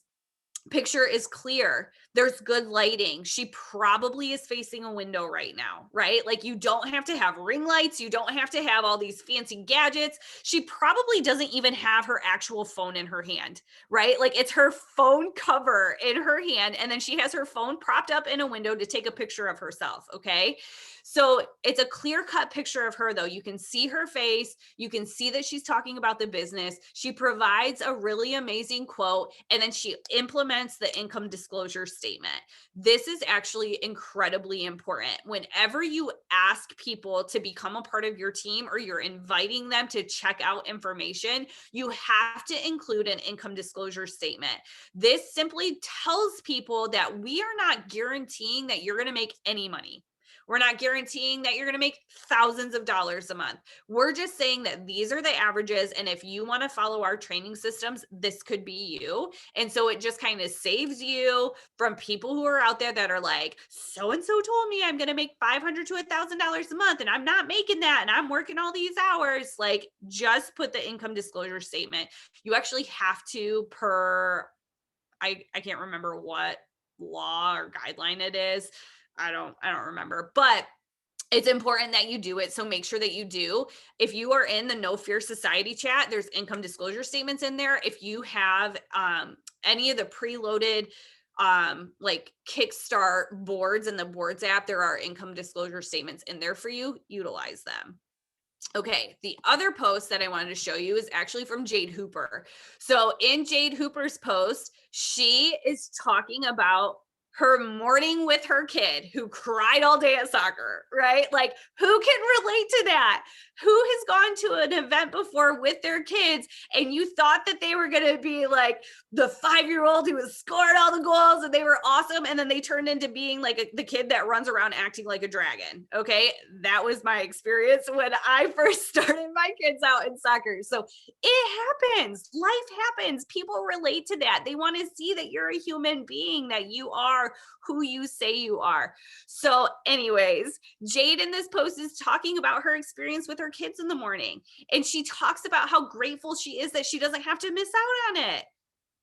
A: picture is clear. There's good lighting. She probably is facing a window right now, right? Like you don't have to have ring lights. You don't have to have all these fancy gadgets. She probably doesn't even have her actual phone in her hand, right? Like it's her phone cover in her hand. And then she has her phone propped up in a window to take a picture of herself. Okay. So it's a clear cut picture of her though. You can see her face. You can see that she's talking about the business. She provides a really amazing quote and then she implements the income disclosure statement. This is actually incredibly important. Whenever you ask people to become a part of your team or you're inviting them to check out information, you have to include an income disclosure statement. This simply tells people that we are not guaranteeing that you're going to make any money. We're not guaranteeing that you're going to make thousands of dollars a month. We're just saying that these are the averages. And if you want to follow our training systems, this could be you. And so it just kind of saves you from people who are out there that are like, so-and-so told me I'm going to make $500 to $1,000 a month and I'm not making that. And I'm working all these hours. Like just put the income disclosure statement. You actually have to I can't remember what law or guideline it is. I don't remember, but it's important that you do it. So make sure that you do. If you are in the No Fear Society chat, there's income disclosure statements in there. If you have any of the preloaded like Kickstart boards in the boards app, there are income disclosure statements in there for you. Utilize them. Okay, the other post that I wanted to show you is actually from Jade Hooper. So in Jade Hooper's post, she is talking about her morning with her kid who cried all day at soccer, right? Like, who can relate to that? Who has gone to an event before with their kids and you thought that they were going to be like the 5-year-old who was scoring all the goals and they were awesome, and then they turned into being like the kid that runs around acting like a dragon? Okay, that was my experience when I first started my kids out in soccer. So it happens. Life happens. People relate to that. They want to see that you're a human being, that you are who you say you are. So anyways, Jade in this post is talking about her experience with her kids in the morning. And she talks about how grateful she is that she doesn't have to miss out on it.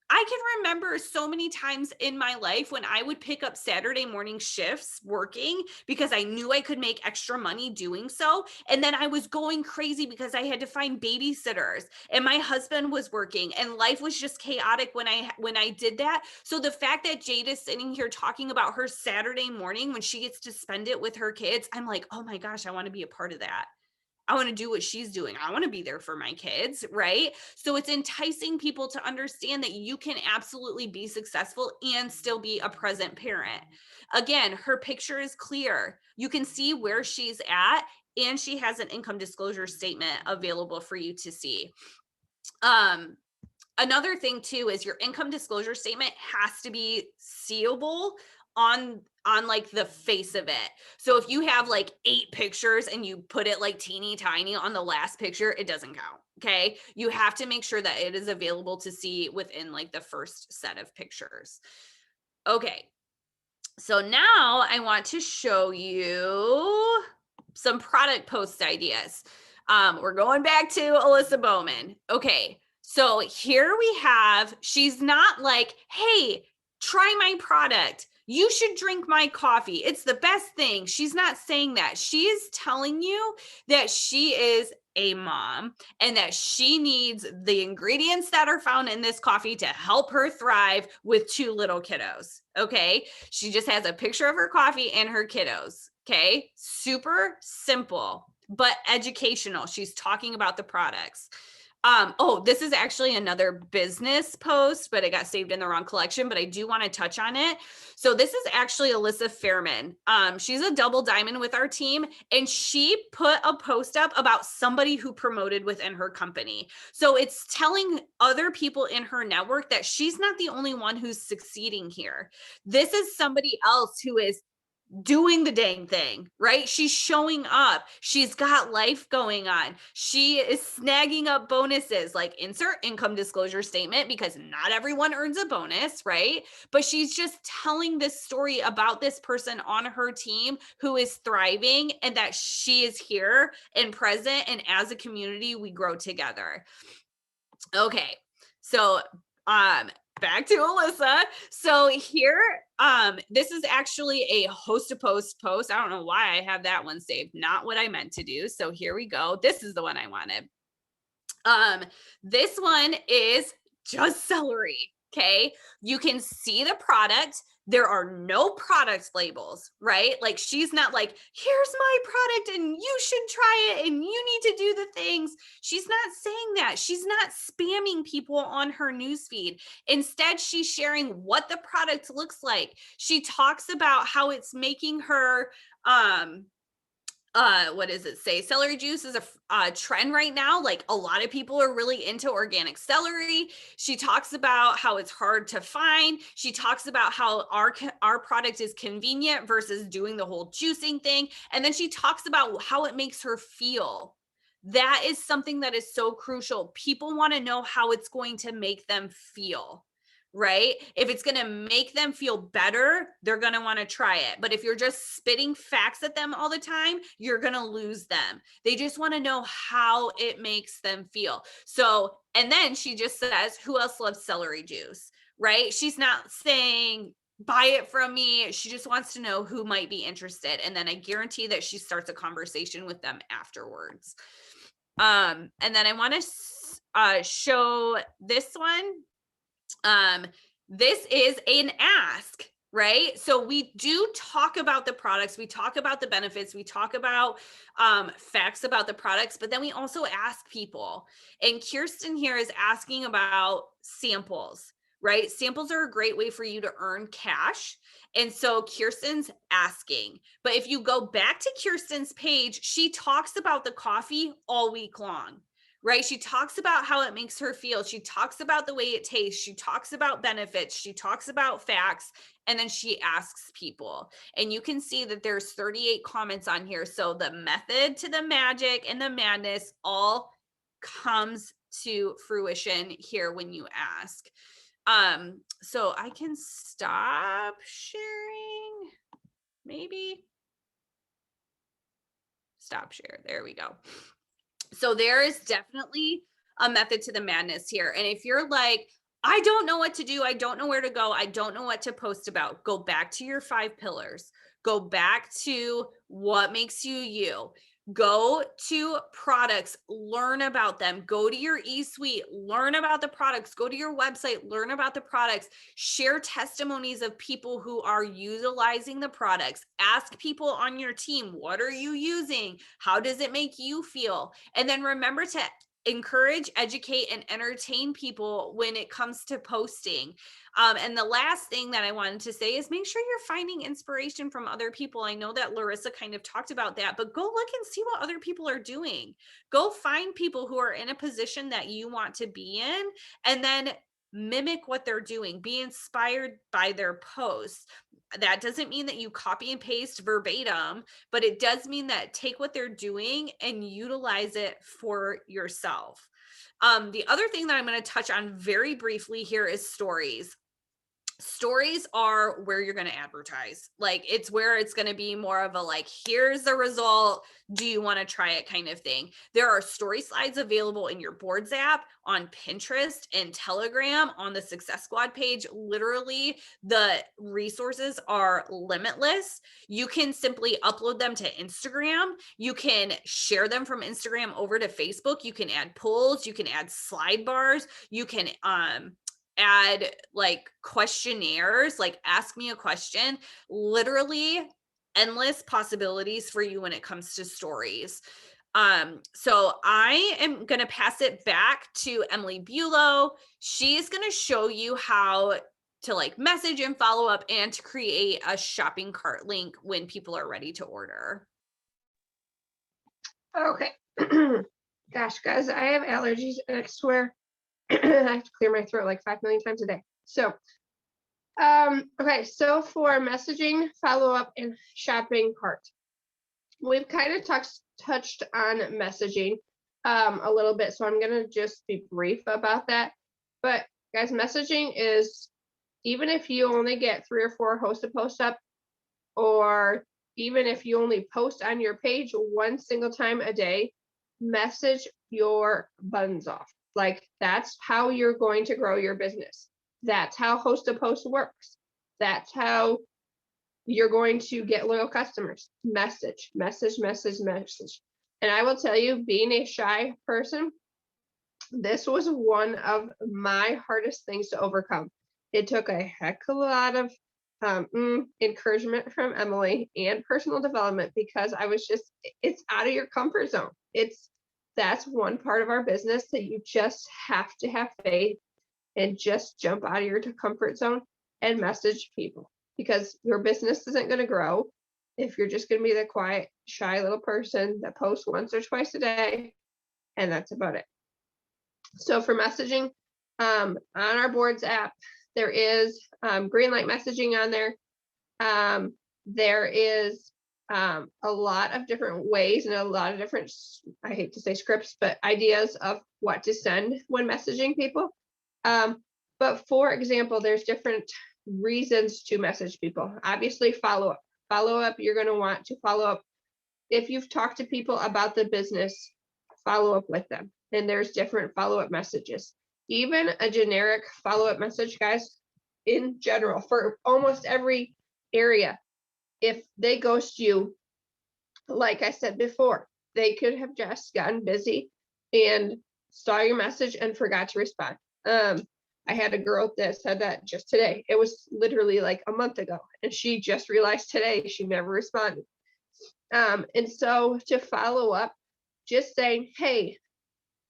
A: I can remember so many times in my life when I would pick up Saturday morning shifts working because I knew I could make extra money doing so. And then I was going crazy because I had to find babysitters and my husband was working and life was just chaotic when I did that. So the fact that Jade is sitting here talking about her Saturday morning when she gets to spend it with her kids, I'm like, oh my gosh, I want to be a part of that. I want to do what she's doing. I want to be there for my kids, right? So it's enticing people to understand that you can absolutely be successful and still be a present parent. Again, her picture is clear. You can see where she's at, and she has an income disclosure statement available for you to see. Another thing too is your income disclosure statement has to be seeable on like the face of it. So if you have like 8 pictures and you put it like teeny tiny on the last picture, it doesn't count. Okay, you have to make sure that it is available to see within like the first set of pictures. Okay, so now I want to show you some product post ideas. We're going back to Alyssa Bowman. Okay, so here we have, she's not like, hey, try my product. You should drink my coffee. It's the best thing. She's not saying that. She is telling you that she is a mom and that she needs the ingredients that are found in this coffee to help her thrive with 2 little kiddos. Okay. She just has a picture of her coffee and her kiddos. Okay. Super simple, but educational. She's talking about the products. Oh, this is actually another business post, but it got saved in the wrong collection, but I do want to touch on it. So this is actually Alyssa Fairman. She's a double diamond with our team, and she put a post up about somebody who promoted within her company. So it's telling other people in her network that she's not the only one who's succeeding here. This is somebody else who is doing the dang thing, right? She's showing up. She's got life going on. She is snagging up bonuses, like insert income disclosure statement, because not everyone earns a bonus, right? But she's just telling this story about this person on her team who is thriving and that she is here and present. And as a community, we grow together. Okay. So, back to Alyssa. So here, this is actually a host to post post. I don't know why I have that one saved. Not what I meant to do. So here we go. This is the one I wanted. This one is just celery. Okay. You can see the product. There are no product labels, right? Like she's not like, here's my product and you should try it and you need to do the things. She's not saying that. She's not spamming people on her newsfeed. Instead, she's sharing what the product looks like. She talks about how it's making her, what does it say? Celery juice is a trend right now. Like a lot of people are really into organic celery. She talks about how it's hard to find. She talks about how our product is convenient versus doing the whole juicing thing. And then she talks about how it makes her feel. That is something that is so crucial. People want to know how it's going to make them feel. Right? If it's going to make them feel better, they're going to want to try it. But if you're just spitting facts at them all the time, you're going to lose them. They just want to know how it makes them feel. So, and then she just says, who else loves celery juice? Right? She's not saying, buy it from me. She just wants to know who might be interested. And then I guarantee that she starts a conversation with them afterwards. And then I want to show this one. This is an ask, right? So we do talk about the products, we talk about the benefits, we talk about facts about the products, but then we also ask people. And Kirsten here is asking about samples, right? Samples are a great way for you to earn cash. And so Kirsten's asking. But if you go back to Kirsten's page, she talks about the coffee all week long. Right? She talks about how it makes her feel. She talks about the way it tastes. She talks about benefits. She talks about facts. And then she asks people. And you can see that there's 38 comments on here. So the method to the magic and the madness all comes to fruition here when you ask. So I can stop sharing. Maybe. Stop share. There we go. So there is definitely a method to the madness here. And if you're like, I don't know what to do, I don't know where to go, I don't know what to post about, go back to your 5 pillars. Go back to what makes you you. Go to products, learn about them. Go to your e-suite, learn about the products. Go to your website, learn about the products. Share testimonies of people who are utilizing the products. Ask people on your team, what are you using? How does it make you feel? And then remember to encourage, educate, and entertain people when it comes to posting. And the last thing that I wanted to say is make sure you're finding inspiration from other people. I know that Lorissa kind of talked about that, but go look and see what other people are doing. Go find people who are in a position that you want to be in, and then mimic what they're doing. Be inspired by their posts. That doesn't mean that you copy and paste verbatim, but it does mean that take what they're doing and utilize it for yourself. The other thing that I'm going to touch on very briefly here is stories. Stories are where you're going to advertise. Like it's where it's going to be more of a like, here's the result. Do you want to try it kind of thing? There are story slides available in your boards app, on Pinterest and Telegram, on the Success Squad page. Literally, the resources are limitless. You can simply upload them to Instagram. You can share them from Instagram over to Facebook. You can add polls. You can add slide bars. You can, add like questionnaires, like ask me a question. Literally endless possibilities for you when it comes to stories. So I am going to pass it back to Emily Bulow. She's going to show you how to like message and follow up and to create a shopping cart link when people are ready to order.
C: Okay. Gosh, guys, I have allergies and I swear I have to clear my throat like 5 million times a day. So, okay, so for messaging, follow up, and shopping cart, we've kind of touched on messaging a little bit, so I'm gonna just be brief about that. But guys, messaging is, even if you only get 3 or 4 hosts to post up, or even if you only post on your page 1 single time a day, message your buns off. Like that's how you're going to grow your business. That's how host a post works. That's how you're going to get loyal customers. Message, message, message, message. And I will tell you, being a shy person, this was one of my hardest things to overcome. It took a heck of a lot of encouragement from Emily and personal development, because I was just, it's out of your comfort zone. That's one part of our business that you just have to have faith and just jump out of your comfort zone and message people, because your business isn't going to grow if you're just going to be the quiet, shy little person that posts once or twice a day, and that's about it. So for messaging, on our boards app, there is green light messaging on there. There is a lot of different ways and a lot of different, I hate to say scripts, but ideas of what to send when messaging people. But for example, there's different reasons to message people. Obviously, follow up. Follow up, you're going to want to follow up. If you've talked to people about the business, follow up with them. And there's different follow-up messages. Even a generic follow-up message, guys, in general, for almost every area, if they ghost you, like I said before, they could have just gotten busy and saw your message and forgot to respond. I had a girl that said that just today. It was literally like a month ago, and she just realized today she never responded. And so to follow up, just saying, hey,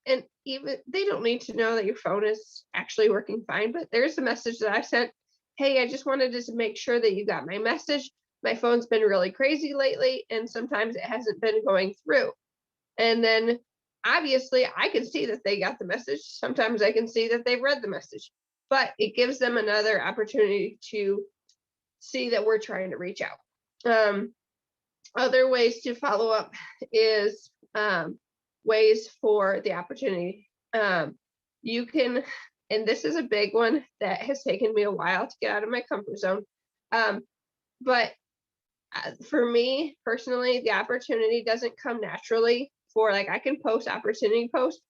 C: and even they don't need to know that your phone is actually working fine, but there's a message that I sent. Hey, I just wanted to make sure that you got my message. My phone's been really crazy lately, and sometimes it hasn't been going through. And then obviously I can see that they got the message. Sometimes I can see that they've read the message, but it gives them another opportunity to see that we're trying to reach out. Other ways to follow up is ways for the opportunity. You can, and this is a big one that has taken me a while to get out of my comfort zone. But for me personally, the opportunity doesn't come naturally. For like, I can post opportunity posts,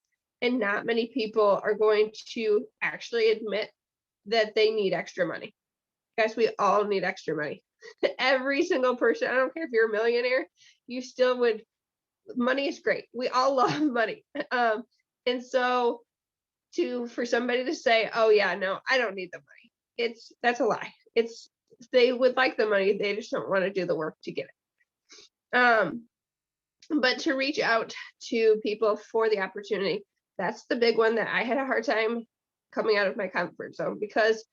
C: and not many people are going to actually admit that they need extra money. Guys, we all need extra money. Every single person, I don't care if you're a millionaire, you still would. Money is great. We all love money. And so for somebody to say, oh yeah, no, I don't need the money, that's a lie. They would like the money, they just don't want to do the work to get it. But to reach out to people for the opportunity, that's the big one that I had a hard time coming out of my comfort zone, because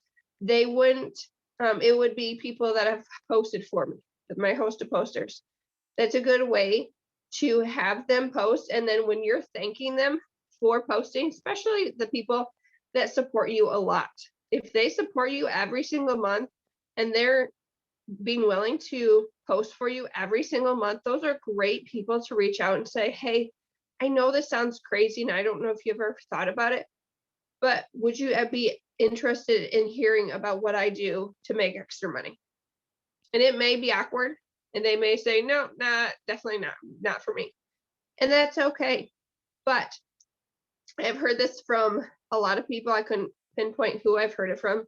C: they wouldn't, it would be people that have posted for me, my host of posters. That's a good way to have them post. And then when you're thanking them for posting, especially the people that support you a lot, if they support you every single month and they're being willing to post for you every single month, those are great people to reach out and say, hey, I know this sounds crazy and I don't know if you've ever thought about it, but would you be interested in hearing about what I do to make extra money? And it may be awkward, and they may say, no, definitely not for me. And that's okay. But I've heard this from a lot of people. I couldn't pinpoint who I've heard it from.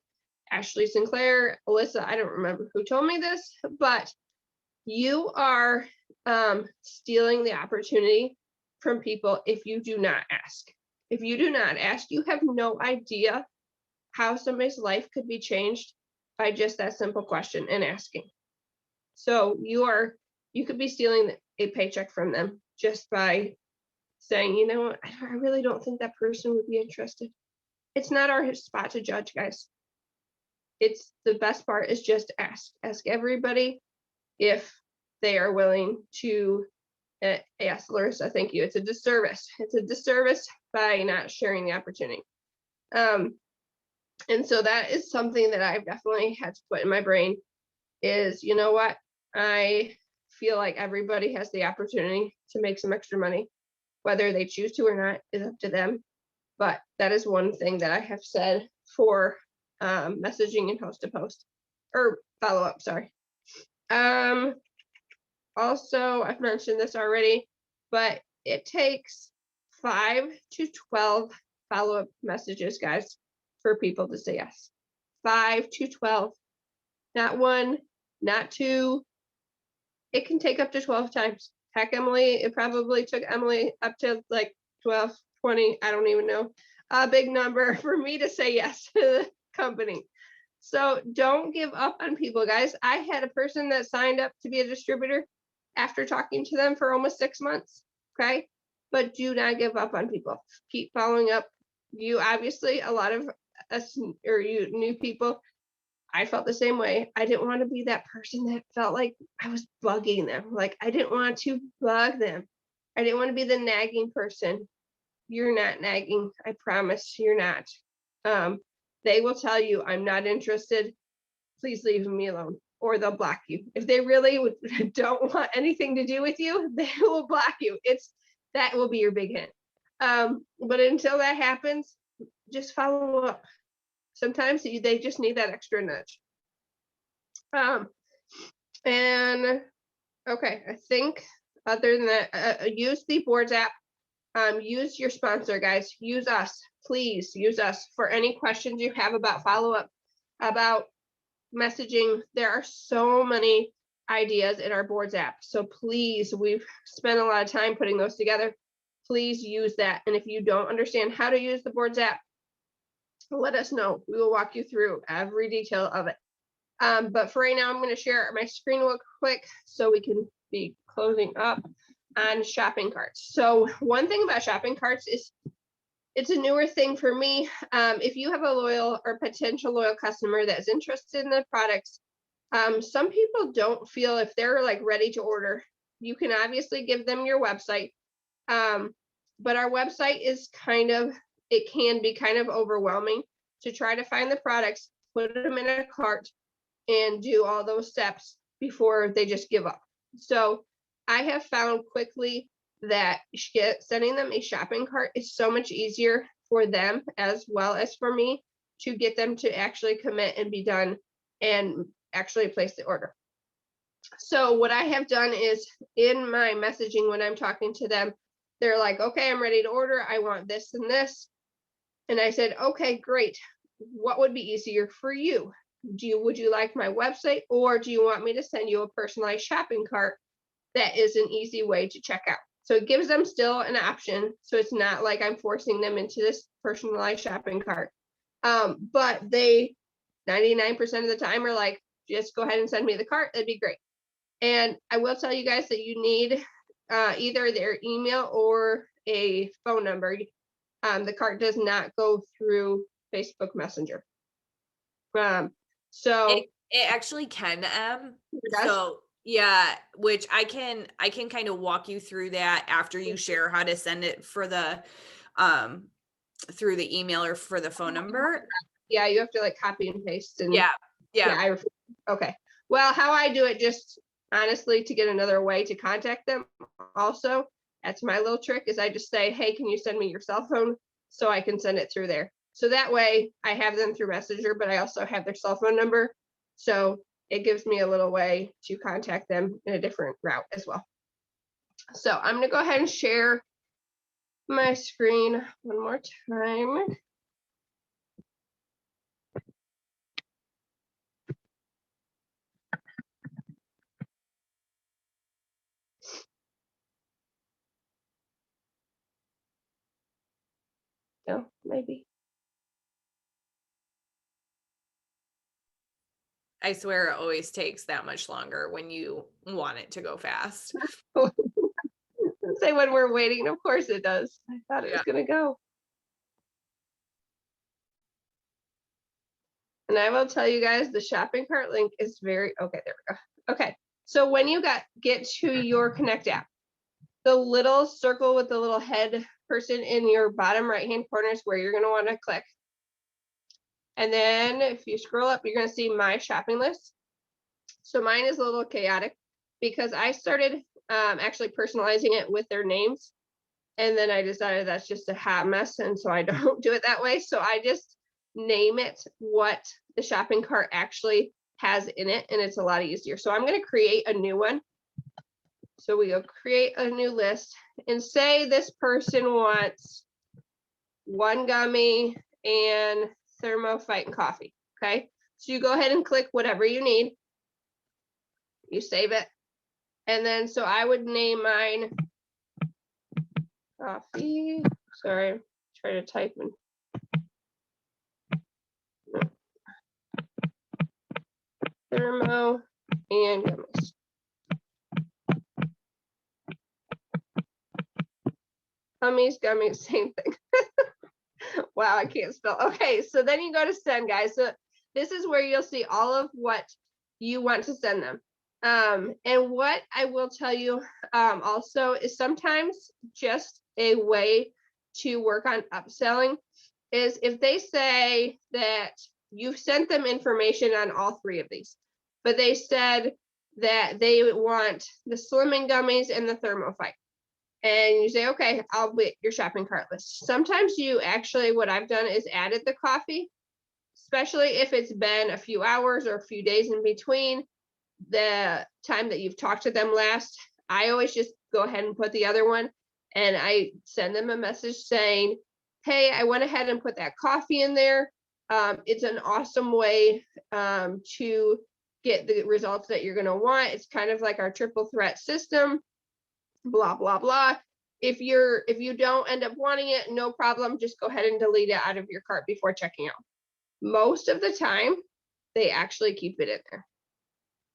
C: Ashley Sinclair, Alyssa, I don't remember who told me this, but you are stealing the opportunity from people if you do not ask. If you do not ask, you have no idea how somebody's life could be changed by just that simple question and asking. So you could be stealing a paycheck from them just by saying, you know what, I really don't think that person would be interested. It's not our spot to judge, guys. It's the best part is just ask everybody if they are willing to. Yes, Larissa, thank you. It's a disservice. It's a disservice by not sharing the opportunity. And so that is something that I've definitely had to put in my brain is, you know what, I feel like everybody has the opportunity to make some extra money. Whether they choose to or not is up to them. But that is one thing that I have said for messaging and host to post or follow up, sorry. Also, I've mentioned this already, but it takes 5 to 12 follow-up messages, guys, for people to say yes. 5 to 12, not 1, not 2. It can take up to 12 times. Heck, Emily, it probably took Emily up to like 12, 20, I don't even know, a big number for me to say yes to the company. So don't give up on people, guys. I had a person that signed up to be a distributor after talking to them for almost 6 months, okay? But do not give up on people. Keep following up. You obviously, a lot of us, or you new people, I felt the same way. I didn't want to be that person that felt like I was bugging them. Like, I didn't want to bug them. I didn't want to be the nagging person. You're not nagging. I promise you're not. They will tell you, I'm not interested. Please leave me alone, or they'll block you. If they really don't want anything to do with you, they will block you. That will be your big hint. But until that happens, just follow up. Sometimes they just need that extra nudge. And okay, I think other than that, use the boards app. Use your sponsor, guys. Use us. Please use us for any questions you have about follow-up, about messaging. There are so many ideas in our boards app. So please, we've spent a lot of time putting those together. Please use that. And if you don't understand how to use the boards app, let us know. We will walk you through every detail of it. But for right now, I'm going to share my screen real quick so we can be closing up on shopping carts. So one thing about shopping carts is it's a newer thing for me. If you have a loyal or potential loyal customer that's interested in the products, some people don't feel if they're like ready to order. You can obviously give them your website, but our website is it can be kind of overwhelming to try to find the products, put them in a cart, and do all those steps before they just give up. So I have found quickly that sending them a shopping cart is so much easier for them as well as for me to get them to actually commit and be done and actually place the order. So what I have done is in my messaging when I'm talking to them, they're like, okay, I'm ready to order. I want this and this. And I said, okay, great. What would be easier for you? Would you like my website, or do you want me to send you a personalized shopping cart that is an easy way to check out? So it gives them still an option. So it's not like I'm forcing them into this personalized shopping cart. But they 99% of the time are like, just go ahead and send me the cart. That'd be great. And I will tell you guys that you need either their email or a phone number. The cart does not go through Facebook Messenger. So
A: it actually can,
C: it
A: so yeah, which I can kind of walk you through that after you share how to send it for the through the email or for the phone number.
C: Yeah, you have to like copy and paste and
A: Yeah.
C: Okay. Well, how I do it, just honestly to get another way to contact them also, that's my little trick, is I just say, hey, can you send me your cell phone so I can send it through there? So that way I have them through Messenger, but I also have their cell phone number. So it gives me a little way to contact them in a different route as well. So I'm going to go ahead and share my screen one more time. No, maybe.
A: I swear it always takes that much longer when you want it to go fast.
C: Say when we're waiting, of course it does. I thought it was going to go. And I will tell you guys, the shopping cart link is okay, there we go. Okay, so when you get to your Connect app, the little circle with the little head person in your bottom right-hand corner is where you're going to want to click. And then if you scroll up, you're going to see my shopping list. So mine is a little chaotic because I started actually personalizing it with their names. And then I decided that's just a hot mess. And so I don't do it that way. So I just name it what the shopping cart actually has in it. And it's a lot easier. So I'm going to create a new one. So we go create a new list and say this person wants 1 gummy and Thermophyte and coffee. Okay. So you go ahead and click whatever you need. You save it. And then, so I would name mine coffee. Sorry, try to type in. Thermo and gummies. Gummies, same thing. Wow, I can't spell. Okay, so then you go to send, guys. So this is where you'll see all of what you want to send them. And what I will tell you also is sometimes just a way to work on upselling is if they say that you've sent them information on all 3 of these, but they said that they want the Slimming gummies and the Thermophyte. And you say, okay, I'll wait your shopping cart list. Sometimes you actually, what I've done is added the coffee, especially if it's been a few hours or a few days in between the time that you've talked to them last. I always just go ahead and put the other one, and I send them a message saying, hey, I went ahead and put that coffee in there. It's an awesome way to get the results that you're going to want. It's kind of like our triple threat system, blah, blah, blah. If you don't end up wanting it, no problem. Just go ahead and delete it out of your cart before checking out. Most of the time, they actually keep it in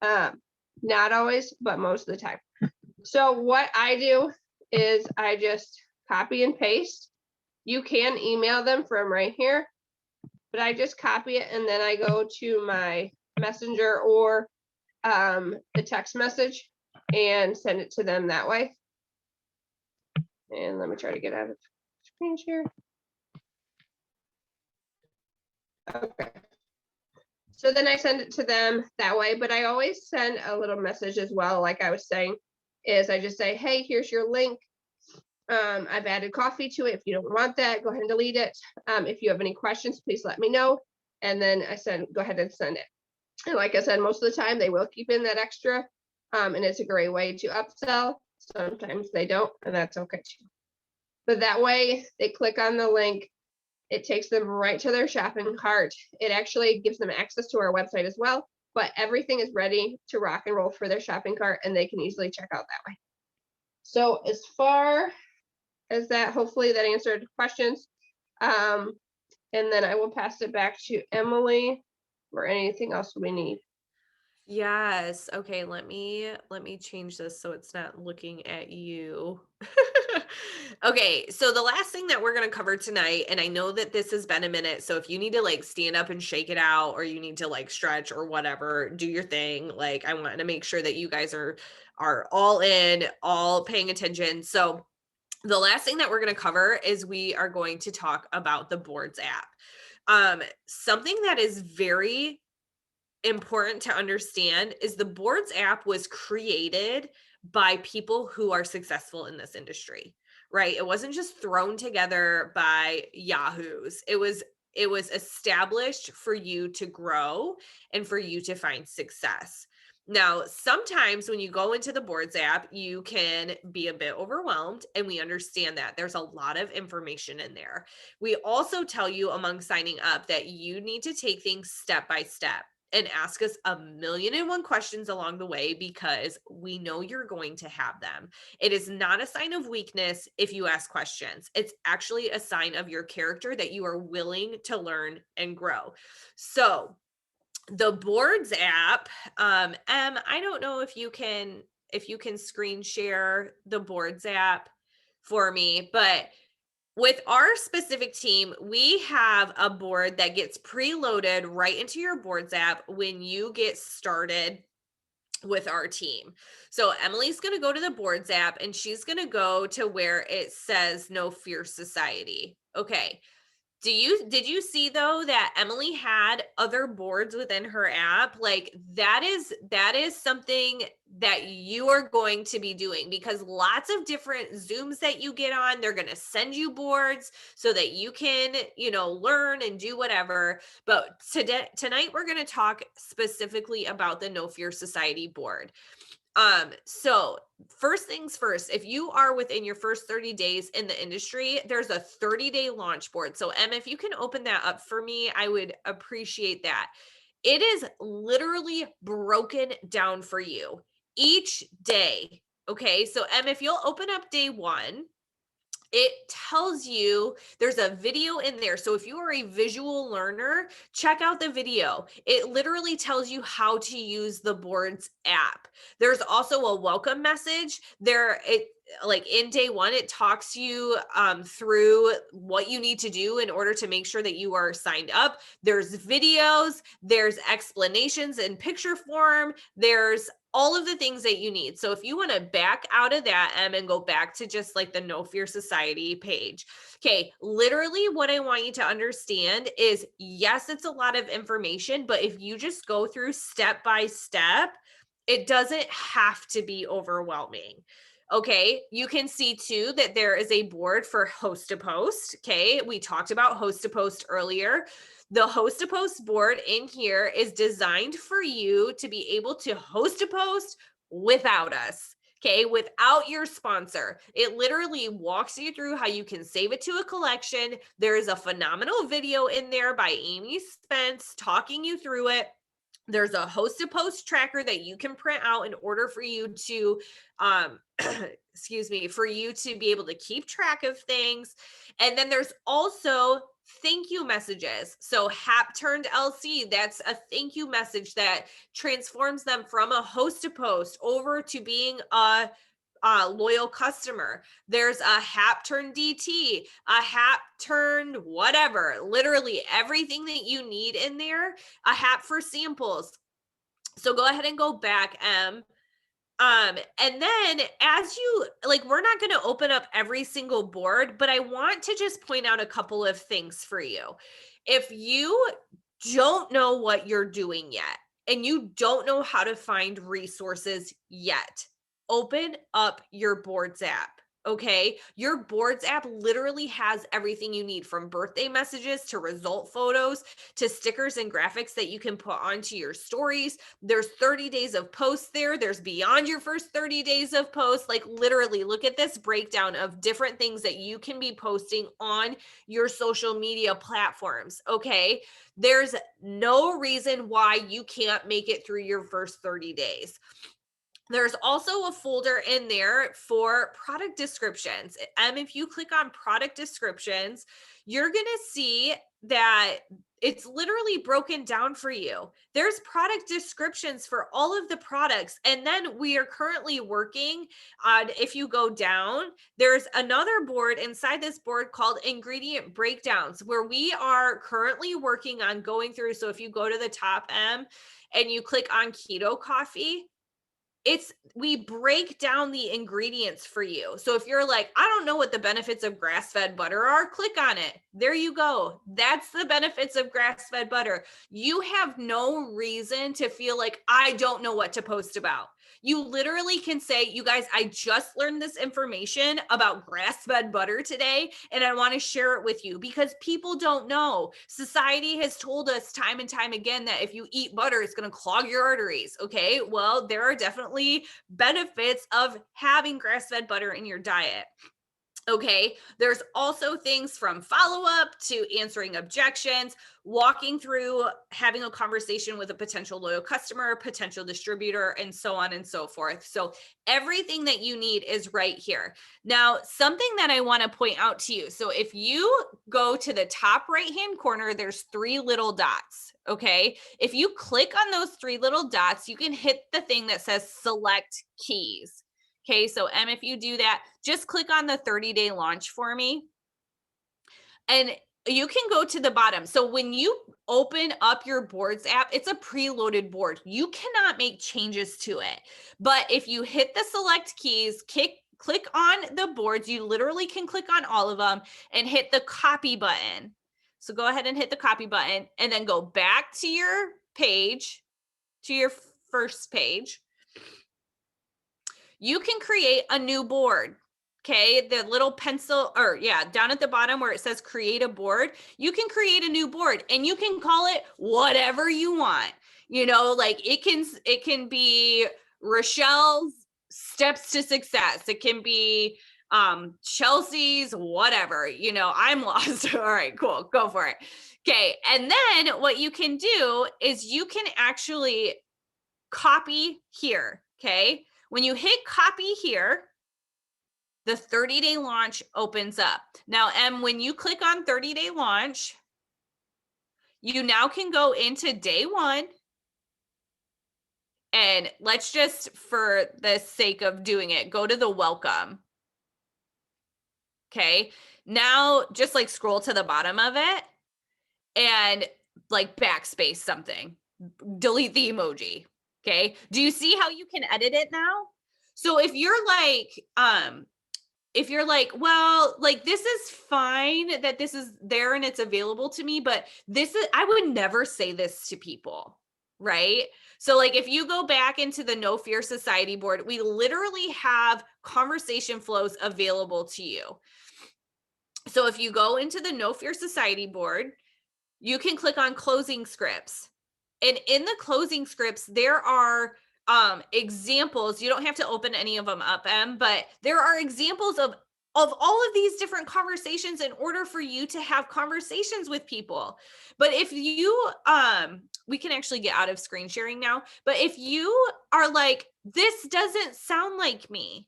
C: there. Not always, but most of the time. So what I do is I just copy and paste. You can email them from right here, but I just copy it and then I go to my messenger or the text message and send it to them that way. And let me try to get out of screen share. Okay. So then I send it to them that way, but I always send a little message as well. Like I was saying, is I just say, hey, here's your link. I've added coffee to it. If you don't want that, go ahead and delete it. If you have any questions, please let me know. And then I go ahead and send it. And like I said, most of the time they will keep in that extra. And it's a great way to upsell. Sometimes they don't, and that's okay too. But that way they click on the link. It takes them right to their shopping cart. It actually gives them access to our website as well, but everything is ready to rock and roll for their shopping cart and they can easily check out that way. So as far as that, hopefully that answered questions. And then I will pass it back to Emily for anything else we need.
A: Yes. Okay, let me change this so it's not looking at you. Okay, so the last thing that we're going to cover tonight, and I know that this has been a minute, so if you need to like stand up and shake it out or you need to like stretch or whatever, do your thing. Like I want to make sure that you guys are all in, all paying attention. So the last thing that we're going to cover is we are going to talk about the Boards app. Something that is very important to understand is the Boards app was created by people who are successful in this industry, right? It wasn't just thrown together by yahoos. It was established for you to grow and for you to find success. Now, sometimes when you go into the Boards app, you can be a bit overwhelmed, and we understand that there's a lot of information in there. We also tell you among signing up that you need to take things step by step and ask us 1,000,001 questions along the way because we know you're going to have them. It is not a sign of weakness if you ask questions. It's actually a sign of your character that you are willing to learn and grow. So the Boards app, I don't know if you can screen share the Boards app for me, but with our specific team, we have a board that gets preloaded right into your Boards app when you get started with our team. So Emily's going to go to the Boards app and she's going to go to where it says No Fear Society. Okay. Did you see though that Emily had other boards within her app? Like that is something that you are going to be doing because lots of different Zooms that you get on, they're going to send you boards so that you can, learn and do whatever. But tonight we're going to talk specifically about the No Fear Society board. So first things first, if you are within your first 30 days in the industry, there's a 30-day launch board. So Em, if you can open that up for me, I would appreciate that. It is literally broken down for you each day. Okay. So Em, if you'll open up day 1, it tells you there's a video in there. So if you are a visual learner, check out the video. It literally tells you how to use the Boards app. There's also a welcome message there. Like in day 1, it talks you through what you need to do in order to make sure that you are signed up. There's videos, there's explanations in picture form, there's all of the things that you need. So if you want to back out of that, and go back to just like the No Fear Society page. Okay, literally what I want you to understand is, yes, it's a lot of information, but if you just go through step by step, it doesn't have to be overwhelming. Okay, you can see too that there is a board for host to post. Okay, we talked about host to post earlier. The host to post board in here is designed for you to be able to host a post without us. Okay, without your sponsor. It literally walks you through how you can save it to a collection. There is a phenomenal video in there by Amy Spence talking you through it. There's a host to post tracker that you can print out in order for you to, excuse me, for you to be able to keep track of things. And then there's also thank you messages. So Hap turned LC, that's a thank you message that transforms them from a host to post over to being a loyal customer. There's a Hap turn DT, a Hap turn whatever, literally everything that you need in there, a Hap for samples. So go ahead and go back, and then as you like, we're not going to open up every single board, but I want to just point out a couple of things for you. If you don't know what you're doing yet, and you don't know how to find resources yet, open up your boards app. Okay. Your boards app literally has everything you need, from birthday messages to result photos to stickers and graphics that you can put onto your stories. There's 30 days of posts there. There's beyond your first 30 days of posts. Like, literally, look at this breakdown of different things that you can be posting on your social media platforms. Okay. There's no reason why you can't make it through your first 30 days. There's also a folder in there for product descriptions. If you click on product descriptions, you're going to see that it's literally broken down for you. There's product descriptions for all of the products. And then we are currently working on, if you go down, there's another board inside this board called ingredient breakdowns, where we are currently working on going through. So if you go to the top and you click on keto coffee, we break down the ingredients for you. So if you're like, I don't know what the benefits of grass-fed butter are, click on it. There you go. That's the benefits of grass-fed butter. You have no reason to feel like I don't know what to post about. You literally can say, you guys, I just learned this information about grass-fed butter today, and I want to share it with you, because people don't know. Society has told us time and time again that if you eat butter, it's going to clog your arteries. Okay, well, there are definitely benefits of having grass-fed butter in your diet. Okay, there's also things from follow-up to answering objections, walking through having a conversation with a potential loyal customer, potential distributor, and so on and so forth. So everything that you need is right here. Now, something that I want to point out to you. So if you go to the top right-hand corner, there's 3 little dots. Okay, if you click on those 3 little dots, you can hit the thing that says select keys. Okay, so if you do that, just click on the 30-day launch for me. And you can go to the bottom. So when you open up your boards app, it's a preloaded board. You cannot make changes to it. But if you hit the select keys, click on the boards, you literally can click on all of them and hit the copy button. So go ahead and hit the copy button and then go back to your page, to your first page. You can create a new board. Okay, the little pencil, or down at the bottom where it says create a board, you can create a new board and you can call it whatever you want. You know, like it can be Rochelle's steps to success. It can be Chelsea's whatever, you know, I'm lost. All right, cool. Go for it. Okay. And then what you can do is you can actually copy here. Okay. When you hit copy here, the 30-day launch opens up. Now, when you click on 30-day launch, you now can go into day 1. And let's just, for the sake of doing it, go to the welcome. Okay. Now just like scroll to the bottom of it and like backspace something, delete the emoji. Okay. Do you see how you can edit it now? So if you're like, well, like this is fine that this is there and it's available to me, but I would never say this to people, right? So like if you go back into the No Fear Society board, we literally have conversation flows available to you. So if you go into the No Fear Society board, you can click on closing scripts. And in the closing scripts, there are examples. You don't have to open any of them up, but there are examples of of all of these different conversations in order for you to have conversations with people. But if you, we can actually get out of screen sharing now, but if you are like, this doesn't sound like me,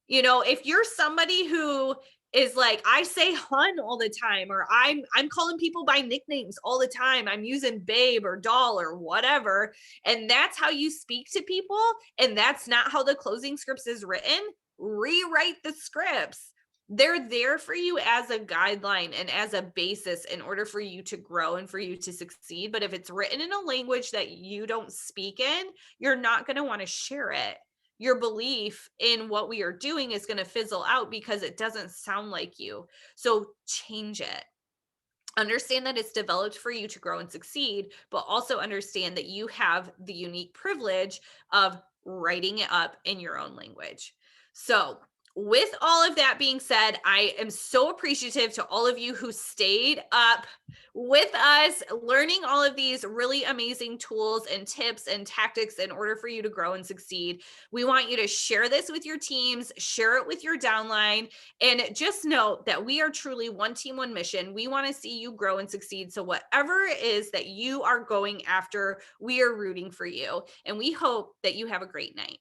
A: you know, if you're somebody who is like, I say hun all the time, or I'm calling people by nicknames all the time, I'm using babe or doll or whatever, and that's how you speak to people, and that's not how the closing scripts is written, rewrite the scripts. They're there for you as a guideline and as a basis in order for you to grow and for you to succeed. But if it's written in a language that you don't speak in, you're not going to want to share it. Your belief in what we are doing is going to fizzle out because it doesn't sound like you. So change it. Understand that it's developed for you to grow and succeed, but also understand that you have the unique privilege of writing it up in your own language. So, with all of that being said, I am so appreciative to all of you who stayed up with us, learning all of these really amazing tools and tips and tactics in order for you to grow and succeed. We want you to share this with your teams, share it with your downline, and just know that we are truly one team, one mission. We want to see you grow and succeed. So whatever it is that you are going after, we are rooting for you. And we hope that you have a great night.